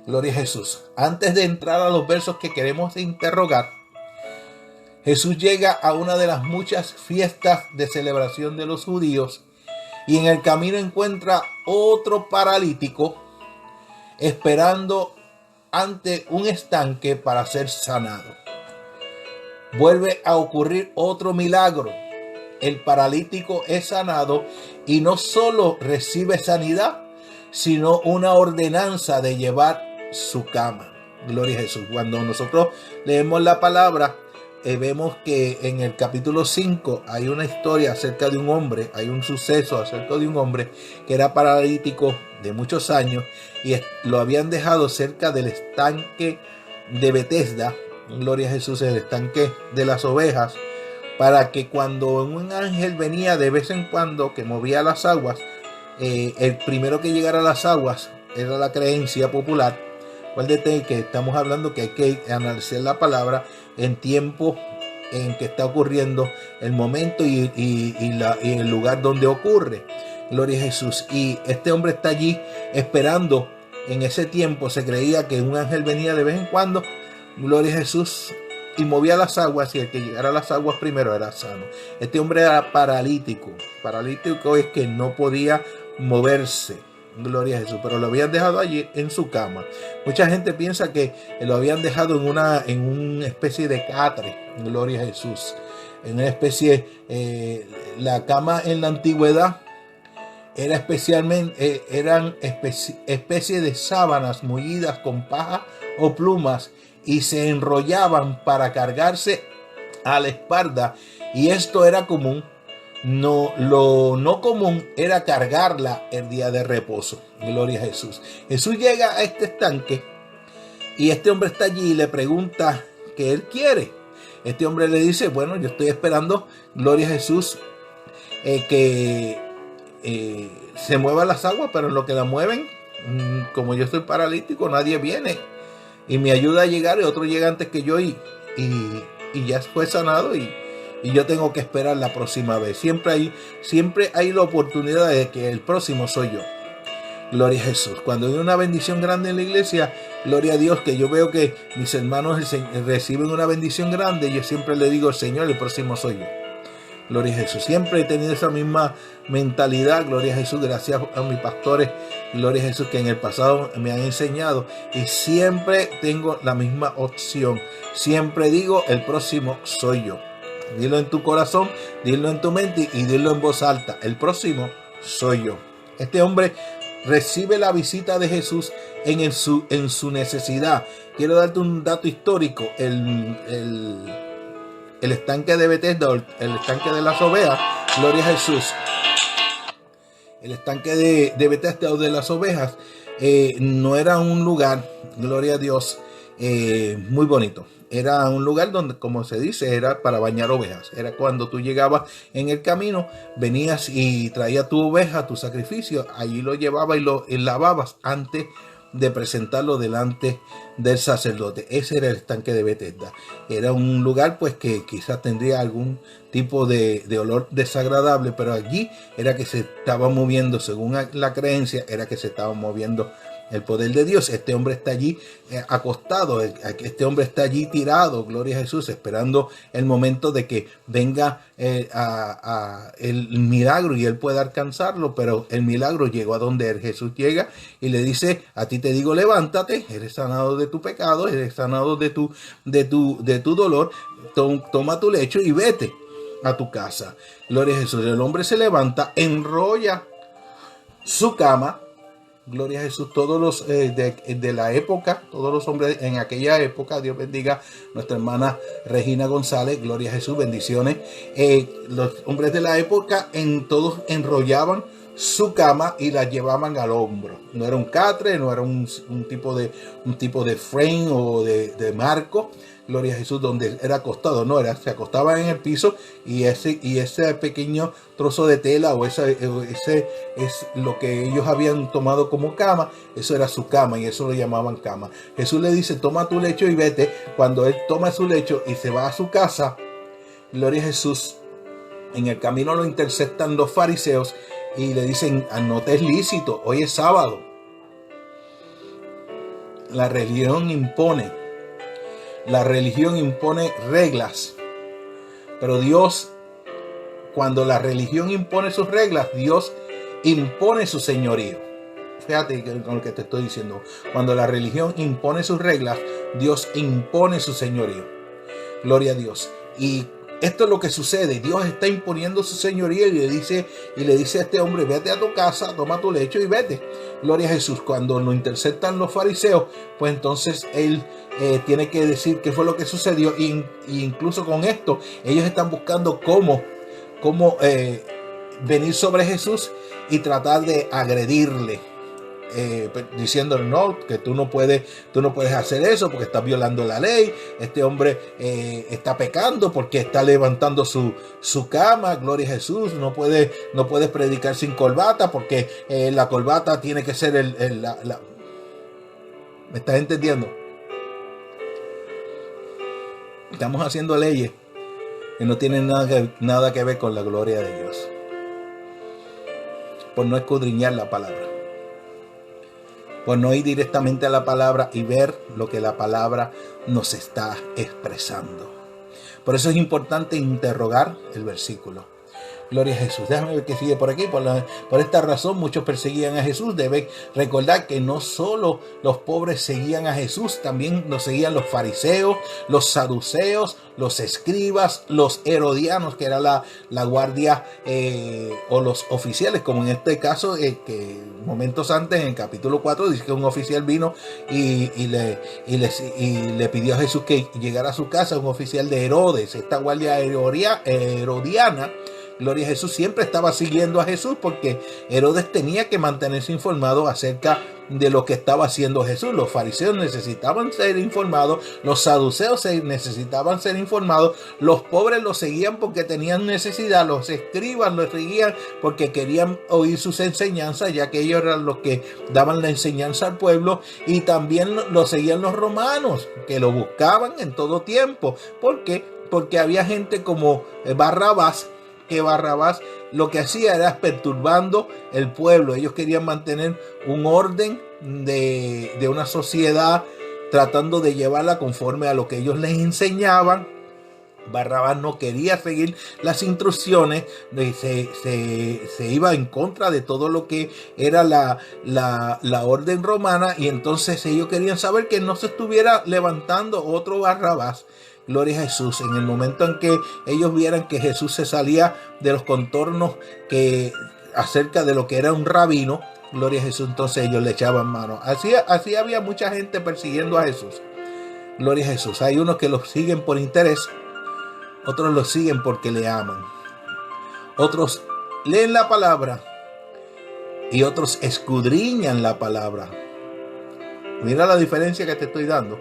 Gloria a Jesús. Antes de entrar a los versos que queremos interrogar, Jesús llega a una de las muchas fiestas de celebración de los judíos y en el camino encuentra otro paralítico esperando ante un estanque para ser sanado. Vuelve a ocurrir otro milagro. El paralítico es sanado y no solo recibe sanidad, sino una ordenanza de llevar su cama. Gloria a Jesús. Cuando nosotros leemos la palabra, vemos que en el capítulo 5 hay una historia acerca de un hombre, hay un suceso acerca de un hombre que era paralítico de muchos años y lo habían dejado cerca del estanque de Betesda, gloria a Jesús, el estanque de las ovejas, para que cuando un ángel venía de vez en cuando que movía las aguas, el primero que llegara a las aguas era la creencia popular. Acuérdate que estamos hablando que hay que analizar la palabra en tiempo en que está ocurriendo el momento y el lugar donde ocurre. Gloria a Jesús. Y este hombre está allí esperando. En ese tiempo se creía que un ángel venía de vez en cuando, gloria a Jesús, y movía las aguas, y el que llegara a las aguas primero era sano. Este hombre era paralítico. Paralítico es que no podía moverse. Gloria a Jesús, pero lo habían dejado allí en su cama. Mucha gente piensa que lo habían dejado en una especie de catre. Gloria a Jesús. En una especie, la cama en la antigüedad era eran especies de sábanas mullidas con paja o plumas y se enrollaban para cargarse a la espalda, y esto era común. Lo no común era cargarla el día de reposo. Gloria a Jesús. Jesús llega a este estanque y este hombre está allí y le pregunta qué él quiere. Este hombre le dice, bueno, yo estoy esperando, gloria a Jesús, que se muevan las aguas, pero en lo que la mueven, como yo estoy paralítico, nadie viene y me ayuda a llegar, y otro llega antes que yo y ya fue sanado, y yo tengo que esperar la próxima vez. Siempre hay la oportunidad de que el próximo soy yo. Gloria a Jesús. Cuando hay una bendición grande en la iglesia, gloria a Dios, que yo veo que mis hermanos reciben una bendición grande, yo siempre le digo, Señor, el próximo soy yo. Gloria a Jesús. Siempre he tenido esa misma mentalidad. Gloria a Jesús. Gracias a mis pastores, gloria a Jesús, que en el pasado me han enseñado, y siempre tengo la misma opción. Siempre digo, el próximo soy yo. Dilo en tu corazón, dilo en tu mente y dilo en voz alta. El próximo soy yo. Este hombre recibe la visita de Jesús en su necesidad. Quiero darte un dato histórico. El estanque de Betesda, el estanque de las ovejas, gloria a Jesús. El estanque de Betesda o de las ovejas no era un lugar, gloria a Dios, muy bonito. Era un lugar donde, como se dice, era para bañar ovejas. Era cuando tú llegabas en el camino, venías y traías tu oveja, tu sacrificio, allí lo llevabas y lavabas antes de presentarlo delante del sacerdote. Ese era el estanque de Betesda. Era un lugar pues que quizás tendría algún tipo de olor desagradable, pero allí era que se estaba moviendo, según la creencia, era que se estaba moviendo el poder de Dios. Este hombre está allí acostado, este hombre está allí tirado, gloria a Jesús, esperando el momento de que venga el milagro y él pueda alcanzarlo, pero el milagro llegó a donde Jesús llega y le dice, a ti te digo, levántate, eres sanado de tu pecado, eres sanado de tu dolor, toma tu lecho y vete a tu casa. Gloria a Jesús. El hombre se levanta, enrolla su cama. Gloria a Jesús. Todos los de la época, todos los hombres en aquella época, Dios bendiga a nuestra hermana Regina González, gloria a Jesús, bendiciones. Los hombres de la época todos enrollaban su cama y la llevaban al hombro. No era un catre, no era un tipo de frame o de marco, gloria a Jesús, donde era acostado. No, se acostaba en el piso y ese pequeño trozo de tela o ese es lo que ellos habían tomado como cama. Eso era su cama y eso lo llamaban cama. Jesús le dice, toma tu lecho y vete. Cuando él toma su lecho y se va a su casa, gloria a Jesús, en el camino lo interceptan los fariseos y le dicen, no te es lícito, hoy es sábado. La religión impone reglas, pero Dios, cuando la religión impone sus reglas, Dios impone su señorío. Fíjate con lo que te estoy diciendo. Cuando la religión impone sus reglas, Dios impone su señorío. Gloria a Dios. Y esto es lo que sucede. Dios está imponiendo su señoría y le dice a este hombre: vete a tu casa, toma tu lecho y vete. Gloria a Jesús. Cuando lo interceptan los fariseos, pues entonces él tiene que decir qué fue lo que sucedió. Y incluso con esto, ellos están buscando cómo venir sobre Jesús y tratar de agredirle. Diciéndole: no, que tú no puedes hacer eso porque estás violando la ley. Este hombre está pecando porque está levantando su cama. Gloria a Jesús. No puedes predicar sin corbata porque la corbata tiene que ser ¿me estás entendiendo? Estamos haciendo leyes que no tienen nada que ver con la gloria de Dios, por no escudriñar la palabra, por no ir directamente a la palabra y ver lo que la palabra nos está expresando. Por eso es importante interrogar el versículo. Gloria a Jesús. Déjame ver qué sigue por aquí. Por esta razón muchos perseguían a Jesús. Deben recordar que no solo los pobres seguían a Jesús, también lo seguían los fariseos, los saduceos, los escribas, los herodianos, que era la guardia o los oficiales, como en este caso, que momentos antes, en el capítulo 4, dice que un oficial vino y le pidió a Jesús que llegara a su casa, un oficial de Herodes. Esta guardia herodiana, gloria a Jesús, siempre estaba siguiendo a Jesús porque Herodes tenía que mantenerse informado acerca de lo que estaba haciendo Jesús. Los fariseos necesitaban ser informados, los saduceos necesitaban ser informados, los pobres los seguían porque tenían necesidad, los escribas los seguían porque querían oír sus enseñanzas, ya que ellos eran los que daban la enseñanza al pueblo, y también lo seguían los romanos, que lo buscaban en todo tiempo. ¿Por qué? Porque había gente como Barrabás, que Barrabás lo que hacía era perturbando el pueblo. Ellos querían mantener un orden de una sociedad, tratando de llevarla conforme a lo que ellos les enseñaban. Barrabás no quería seguir las instrucciones, se iba en contra de todo lo que era la orden romana, y entonces ellos querían saber que no se estuviera levantando otro Barrabás. Gloria a Jesús. En el momento en que ellos vieran que Jesús se salía de los contornos acerca de lo que era un rabino, gloria a Jesús, entonces ellos le echaban mano. Así había mucha gente persiguiendo a Jesús. Gloria a Jesús. Hay unos que los siguen por interés, otros los siguen porque le aman. Otros leen la palabra y otros escudriñan la palabra. Mira la diferencia que te estoy dando.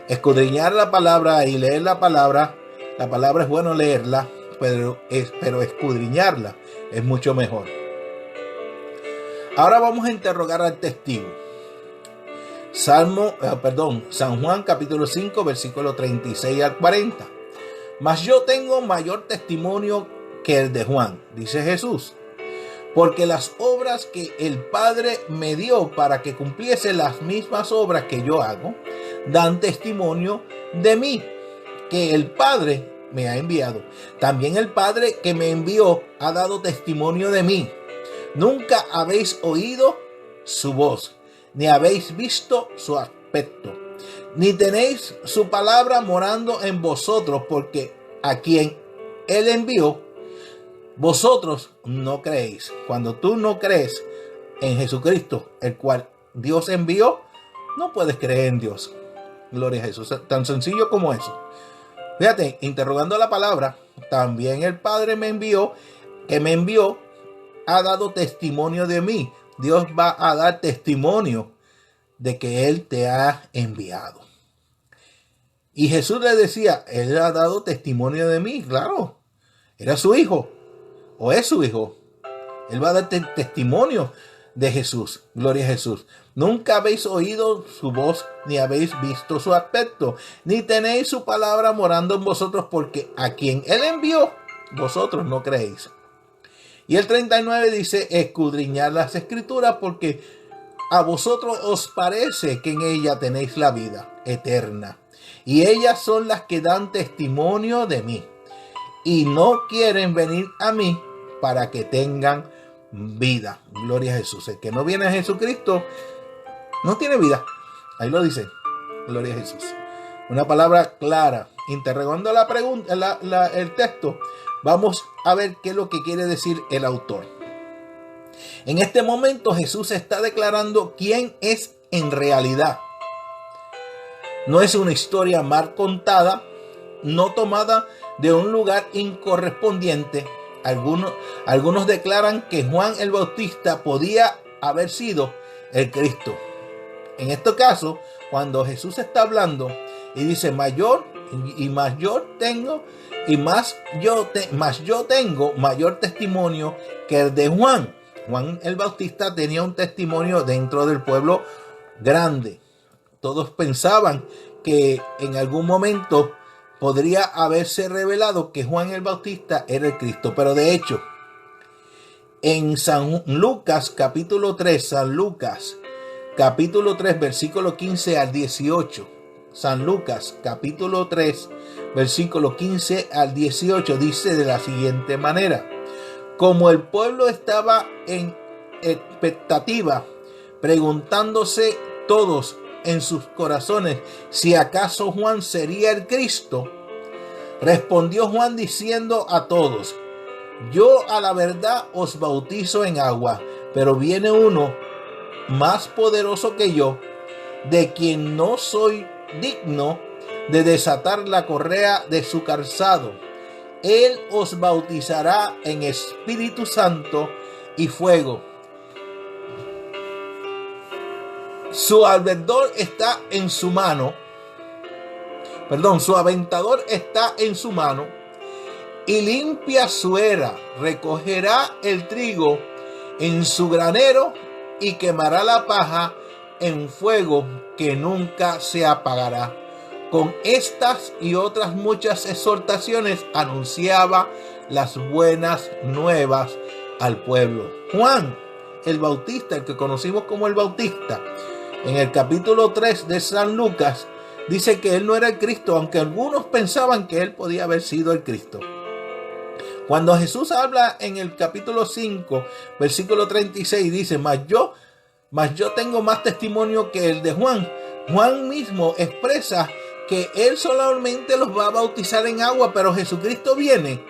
Escudriñar la palabra y leer la palabra es bueno leerla, pero escudriñarla es mucho mejor. Ahora vamos a interrogar al testigo. San Juan capítulo 5, versículo 36 al 40. Mas yo tengo mayor testimonio que el de Juan, dice Jesús, porque las obras que el Padre me dio para que cumpliese las mismas obras que yo hago, dan testimonio de mí, que el Padre me ha enviado. También el Padre que me envió ha dado testimonio de mí. Nunca habéis oído su voz, ni habéis visto su aspecto, ni tenéis su palabra morando en vosotros, porque a quien Él envió, vosotros no creéis. Cuando tú no crees en Jesucristo, el cual Dios envió, no puedes creer en Dios. Gloria a Jesús. Tan sencillo como eso. Fíjate, interrogando la palabra, también el Padre que me envió, ha dado testimonio de mí. Dios va a dar testimonio de que Él te ha enviado. Y Jesús le decía: Él ha dado testimonio de mí. Claro, era su hijo, o es su hijo. Él va a dar testimonio de Jesús. Gloria a Jesús. Nunca habéis oído su voz, ni habéis visto su aspecto, ni tenéis su palabra morando en vosotros, porque a quien Él envió, vosotros no creéis. Y el 39 dice: escudriñad las escrituras, porque a vosotros os parece que en ella tenéis la vida eterna, y ellas son las que dan testimonio de mí, y no quieren venir a mí para que tengan vida. Gloria a Jesús. El que no viene a Jesucristo no tiene vida. Ahí lo dice. Gloria a Jesús. Una palabra clara. interrogando la pregunta, el texto, vamos a ver qué es lo que quiere decir el autor. En este momento Jesús está declarando quién es en realidad. No es una historia mal contada, no tomada de un lugar incorrespondiente. Algunos declaran que Juan el Bautista podía haber sido el Cristo. En este caso, cuando Jesús está hablando y dice mayor yo tengo mayor testimonio que el de Juan. Juan el Bautista tenía un testimonio dentro del pueblo grande. Todos pensaban que en algún momento podría haberse revelado que Juan el Bautista era el Cristo. Pero de hecho, en San Lucas capítulo 3, versículo 15 al 18. San Lucas capítulo 3, versículo 15 al 18 dice de la siguiente manera: como el pueblo estaba en expectativa, preguntándose todos en sus corazones si acaso Juan sería el Cristo, respondió Juan diciendo a todos: yo a la verdad os bautizo en agua, pero viene uno más poderoso que yo, de quien no soy digno de desatar la correa de su calzado. Él os bautizará en Espíritu Santo y fuego. Su aventador está en su mano. Su aventador está en su mano y limpia su era. Recogerá el trigo en su granero y quemará la paja en fuego que nunca se apagará. Con estas y otras muchas exhortaciones anunciaba las buenas nuevas al pueblo. Juan el Bautista, el que conocimos como el Bautista, en el capítulo 3 de San Lucas, dice que él no era el Cristo, aunque algunos pensaban que él podía haber sido el Cristo. Cuando Jesús habla en el capítulo 5, versículo 36, dice: mas yo tengo más testimonio que el de Juan. Juan mismo expresa que él solamente los va a bautizar en agua, pero Jesucristo viene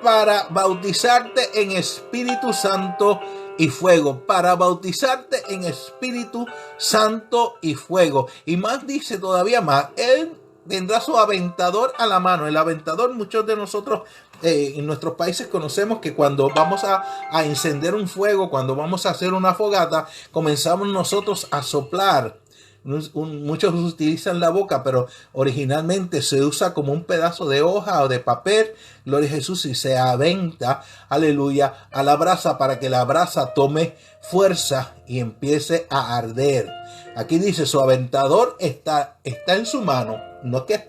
para bautizarte en Espíritu Santo y fuego, para bautizarte en Espíritu Santo y fuego. Y más dice todavía más, él tendrá su aventador a la mano. El aventador, muchos de nosotros en nuestros países conocemos que cuando vamos a encender un fuego, cuando vamos a hacer una fogata, comenzamos nosotros a soplar. Muchos utilizan la boca, pero originalmente se usa como un pedazo de hoja o de papel, gloria a Jesús, y se aventa, aleluya, a la brasa para que la brasa tome fuerza y empiece a arder. Aquí dice: su aventador está en su mano. No es que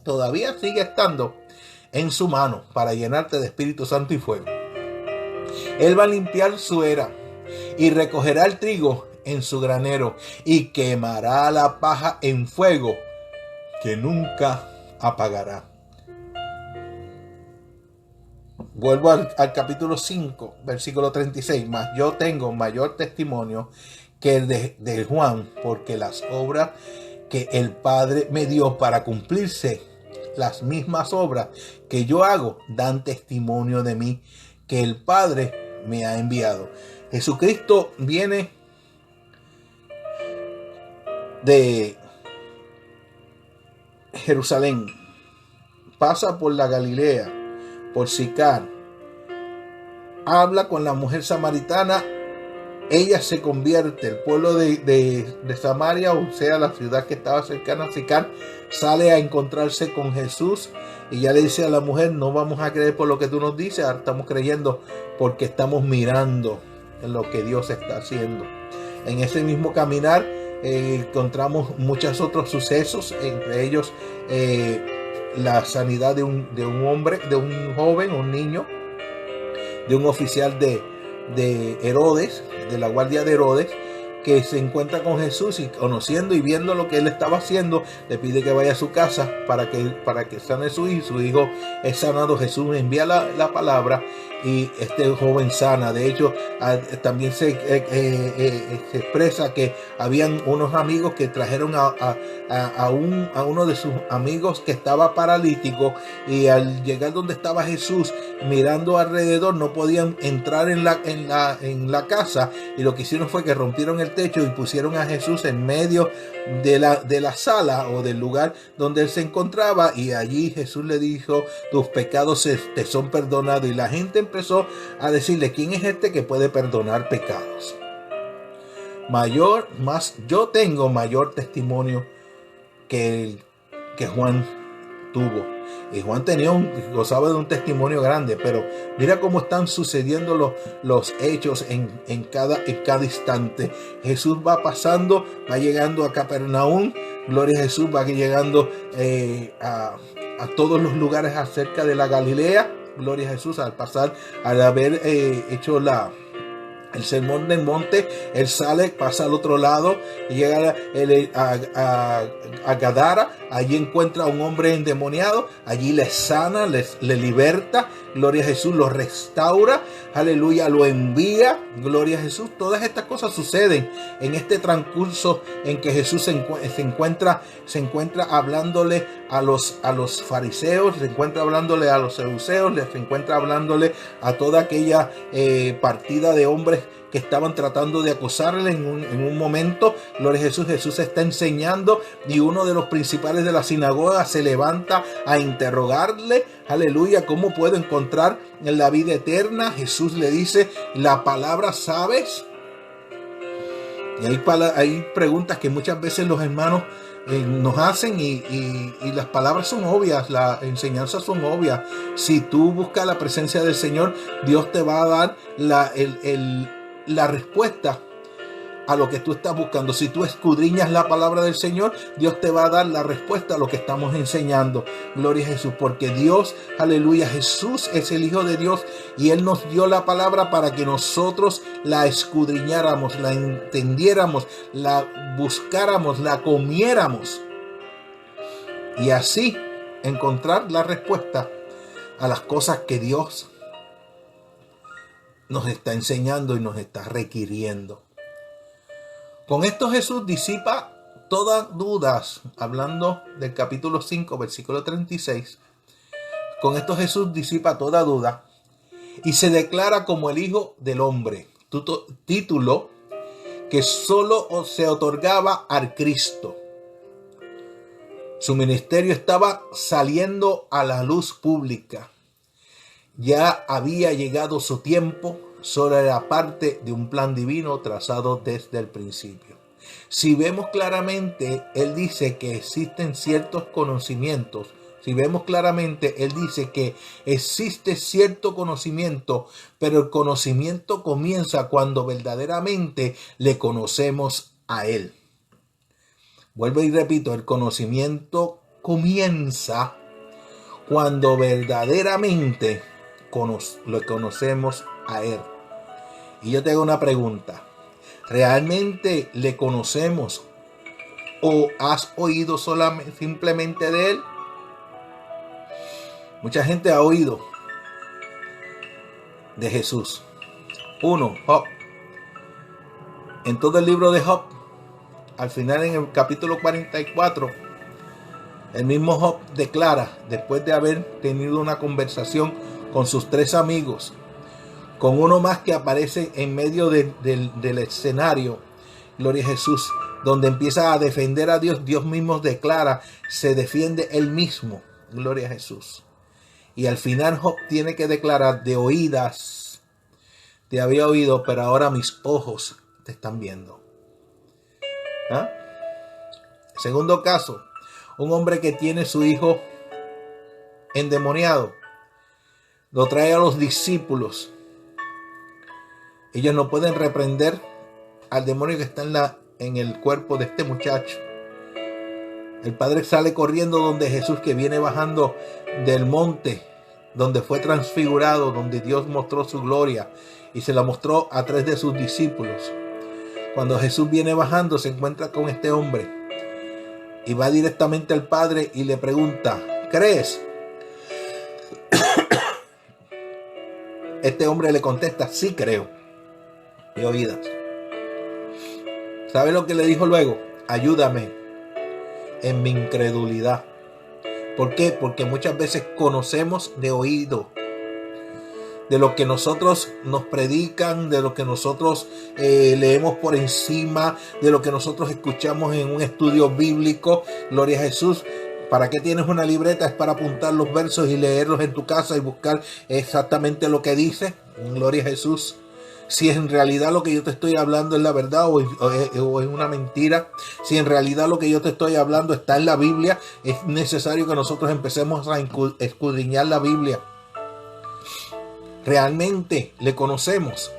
todavía sigue estando en su mano para llenarte de Espíritu Santo y fuego. Él va a limpiar su era y recogerá el trigo en su granero y quemará la paja en fuego que nunca apagará. Vuelvo al capítulo 5, versículo 36. Mas yo tengo mayor testimonio que el de Juan, porque las obras que el Padre me dio para cumplirse, las mismas obras que yo hago, dan testimonio de mí, que el Padre me ha enviado. Jesucristo viene de Jerusalén, pasa por la Galilea, por Sicar, habla con la mujer samaritana, ella se convierte, el pueblo de Samaria, o sea, la ciudad que estaba cercana a Sicar, sale a encontrarse con Jesús y ya le dice a la mujer: no vamos a creer por lo que tú nos dices, ahora estamos creyendo porque estamos mirando en lo que Dios está haciendo. En ese mismo caminar encontramos muchos otros sucesos, entre ellos la sanidad de un hombre, de un joven, un niño, de un oficial de Herodes, de la guardia de Herodes, que se encuentra con Jesús y conociendo y viendo lo que él estaba haciendo, le pide que vaya a su casa para que sane su hijo es sanado. Jesús envía la palabra y este joven sana. De hecho, también se expresa que habían unos amigos que trajeron a uno de sus amigos que estaba paralítico, y al llegar donde estaba Jesús, mirando alrededor, no podían entrar en la casa, y lo que hicieron fue que rompieron el techo y pusieron a Jesús en medio de la sala o del lugar donde él se encontraba, y allí Jesús le dijo: tus pecados te son perdonados. Y la gente empezó a decirle: ¿quién es este que puede perdonar pecados? Yo tengo mayor testimonio que Juan tuvo. Y Juan gozaba de un testimonio grande, pero mira cómo están sucediendo los hechos en cada instante. Jesús va pasando, va llegando a Capernaum, gloria a Jesús, va llegando a todos los lugares acerca de la Galilea, gloria a Jesús. Al pasar, al haber hecho el sermón del monte, él sale, pasa al otro lado y llega a Gadara. Allí encuentra a un hombre endemoniado, allí le sana, le liberta, gloria a Jesús, lo restaura, aleluya, lo envía, gloria a Jesús. Todas estas cosas suceden en este transcurso en que Jesús se encuentra hablándole a los fariseos, se encuentra hablándole a los saduceos, se encuentra hablándole a toda aquella partida de hombres que estaban tratando de acosarle en un momento. Gloria a Jesús. Jesús está enseñando, y uno de los principales de la sinagoga se levanta a interrogarle, aleluya, ¿cómo puedo encontrar en la vida eterna? Jesús le dice: la palabra sabes. Y hay preguntas que muchas veces los hermanos nos hacen, y las palabras son obvias, las enseñanzas son obvias. Si tú buscas la presencia del Señor, Dios te va a dar la respuesta a lo que tú estás buscando. Si tú escudriñas la palabra del Señor, Dios te va a dar la respuesta a lo que estamos enseñando. Gloria a Jesús, porque Dios, aleluya, Jesús es el Hijo de Dios, y Él nos dio la palabra para que nosotros la escudriñáramos, la entendiéramos, la buscáramos, la comiéramos, y así encontrar la respuesta a las cosas que Dios nos está enseñando y nos está requiriendo. Con esto Jesús disipa todas dudas, hablando del capítulo 5, versículo 36. Con esto Jesús disipa toda duda y se declara como el Hijo del Hombre, título que solo se otorgaba al Cristo. Su ministerio estaba saliendo a la luz pública. Ya había llegado su tiempo, solo era parte de un plan divino trazado desde el principio. Si vemos claramente, Él dice que existen ciertos conocimientos. Si vemos claramente, Él dice que existe cierto conocimiento, pero el conocimiento comienza cuando verdaderamente le conocemos a Él. Vuelvo y repito, el conocimiento comienza cuando verdaderamente lo conocemos a Él. Y yo te hago una pregunta: ¿realmente le conocemos o has oído simplemente de Él? Mucha gente ha oído de Jesús. Job. En todo el libro de Job, al final, en el capítulo 44, el mismo Job declara, después de haber tenido una conversación con sus 3 amigos, con uno más que aparece en medio del escenario, gloria a Jesús, donde empieza a defender a Dios. Dios mismo declara, se defiende él mismo, gloria a Jesús. Y al final Job tiene que declarar: de oídas te había oído, pero ahora mis ojos te están viendo. Segundo caso, un hombre que tiene su hijo endemoniado, lo trae a los discípulos. Ellos no pueden reprender al demonio que está en el cuerpo de este muchacho. El padre sale corriendo donde Jesús, que viene bajando del monte donde fue transfigurado, donde Dios mostró su gloria, y se la mostró a 3 de sus discípulos. Cuando Jesús viene bajando, se encuentra con este hombre y va directamente al Padre y le pregunta: ¿crees? Este hombre le contesta: sí creo. De oídas. ¿Sabe lo que le dijo luego? Ayúdame en mi incredulidad. ¿Por qué? Porque muchas veces conocemos de oído, de lo que nosotros nos predican, de lo que nosotros leemos por encima, de lo que nosotros escuchamos en un estudio bíblico. Gloria a Jesús. ¿Para qué tienes una libreta? Es para apuntar los versos y leerlos en tu casa y buscar exactamente lo que dice. Gloria a Jesús. Si en realidad lo que yo te estoy hablando es la verdad o es una mentira, si en realidad lo que yo te estoy hablando está en la Biblia, es necesario que nosotros empecemos a escudriñar la Biblia. ¿Realmente le conocemos?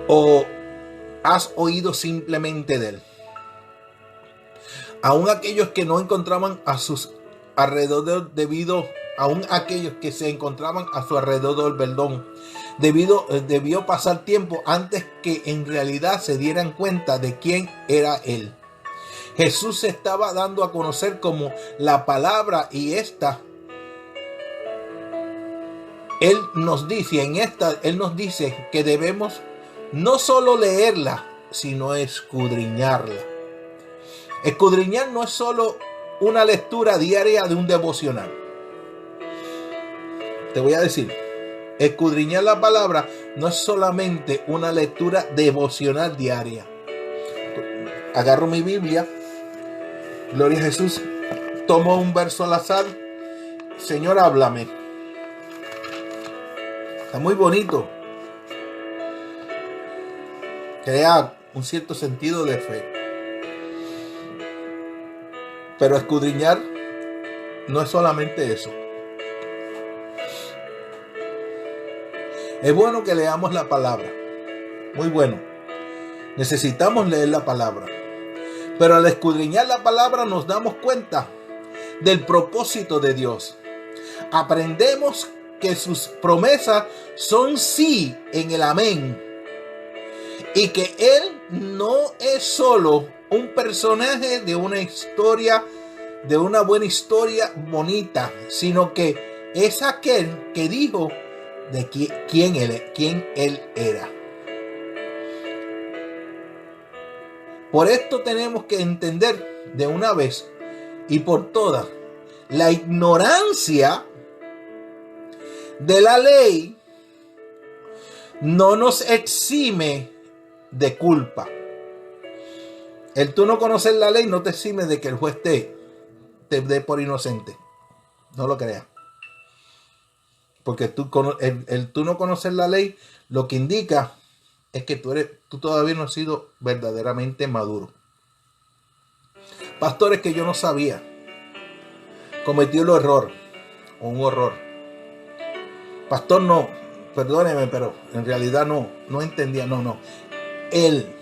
¿O has oído simplemente de él? Aún aquellos que no encontraban a sus alrededor aún aquellos que se encontraban a su alrededor, debió pasar tiempo antes que en realidad se dieran cuenta de quién era él. Jesús se estaba dando a conocer como la palabra, y él nos dice que debemos no solo leerla, sino escudriñarla. Escudriñar no es solo una lectura diaria de un devocional. Te voy a decir, escudriñar la palabra no es solamente una lectura devocional diaria. Agarro mi Biblia, gloria a Jesús, tomo un verso al azar. Señor, háblame. Está muy bonito. Crea un cierto sentido de fe. Pero escudriñar no es solamente eso. Es bueno que leamos la palabra. Muy bueno. Necesitamos leer la palabra. Pero al escudriñar la palabra nos damos cuenta del propósito de Dios. Aprendemos que sus promesas son sí en el amén. Y que Él no es solo un personaje de una historia, de una buena historia bonita, sino que es aquel que dijo de quién él era. Por esto tenemos que entender de una vez y por todas: la ignorancia de la ley no nos exime de culpa. El tú no conocer la ley no te exime de que el juez te dé por inocente. No lo creas. Porque el tú no conocer la ley lo que indica es que tú todavía no has sido verdaderamente maduro. Pastores, que yo no sabía. Cometió un horror. Pastor, no, perdóneme, pero en realidad no entendía, no. El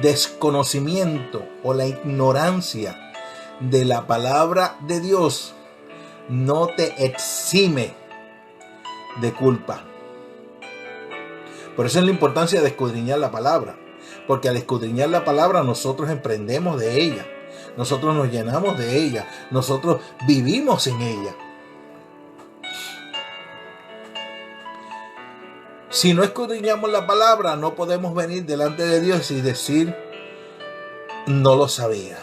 desconocimiento o la ignorancia de la palabra de Dios no te exime de culpa. Por eso es la importancia de escudriñar la palabra, porque al escudriñar la palabra nosotros emprendemos de ella, nosotros nos llenamos de ella, nosotros vivimos en ella. Si no escudriñamos la palabra, no podemos venir delante de Dios y decir: no lo sabía.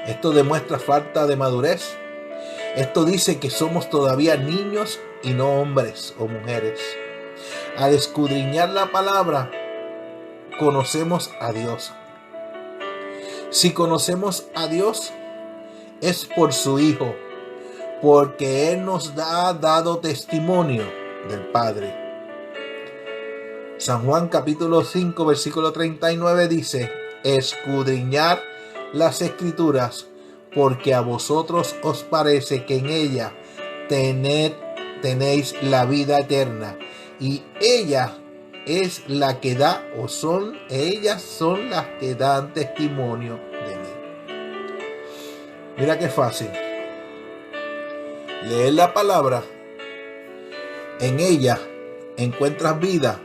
Esto demuestra falta de madurez. Esto dice que somos todavía niños y no hombres o mujeres. Al escudriñar la palabra, conocemos a Dios. Si conocemos a Dios, es por su Hijo, porque Él nos ha dado testimonio del Padre. San Juan capítulo 5 versículo 39 dice: escudriñad las Escrituras, porque a vosotros os parece que en ella tenéis la vida eterna, y ella es la que da, ellas son las que dan testimonio de mí. Mira qué fácil. Leer la palabra. En ella encuentras vida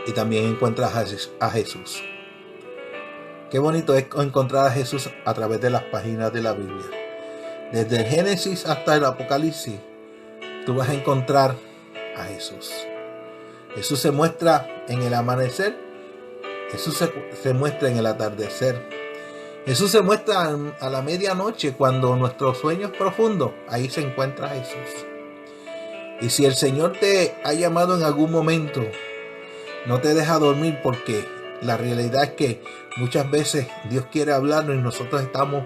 y también encuentras a Jesús. Qué bonito es encontrar a Jesús a través de las páginas de la Biblia. Desde el Génesis hasta el Apocalipsis, tú vas a encontrar a Jesús. Jesús se muestra en el amanecer, Jesús se muestra en el atardecer, Jesús se muestra a la medianoche cuando nuestros sueños profundos, ahí se encuentra Jesús. Y si el Señor te ha llamado en algún momento, no te deja dormir, porque la realidad es que muchas veces Dios quiere hablarnos y nosotros estamos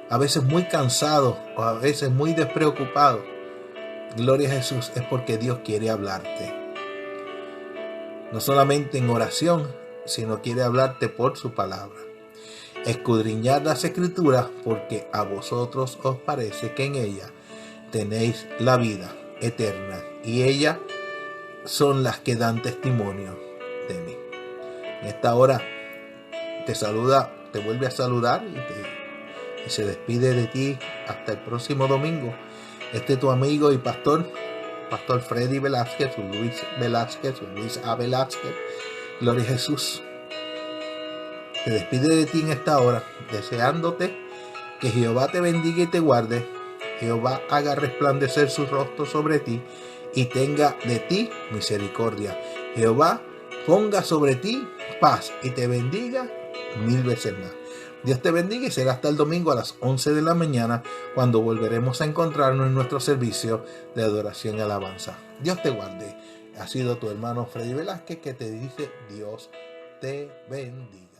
a veces muy cansados o a veces muy despreocupados. Gloria a Jesús, es porque Dios quiere hablarte. No solamente en oración, sino quiere hablarte por su palabra. Escudriñad las Escrituras, porque a vosotros os parece que en ellas tenéis la vida eterna, y ellas son las que dan testimonio de mí. En esta hora te saluda, te vuelve a saludar y se despide de ti hasta el próximo domingo. Este es tu amigo y pastor Freddy Velázquez, Luis A. Velázquez. Gloria a Jesús. Se despide de ti en esta hora, deseándote que Jehová te bendiga y te guarde, Jehová haga resplandecer su rostro sobre ti y tenga de ti misericordia. Jehová ponga sobre ti paz y te bendiga 1000 veces más. Dios te bendiga, y será hasta el domingo a las 11 de la mañana cuando volveremos a encontrarnos en nuestro servicio de adoración y alabanza. Dios te guarde. Ha sido tu hermano Freddy Velázquez que te dice: Dios te bendiga.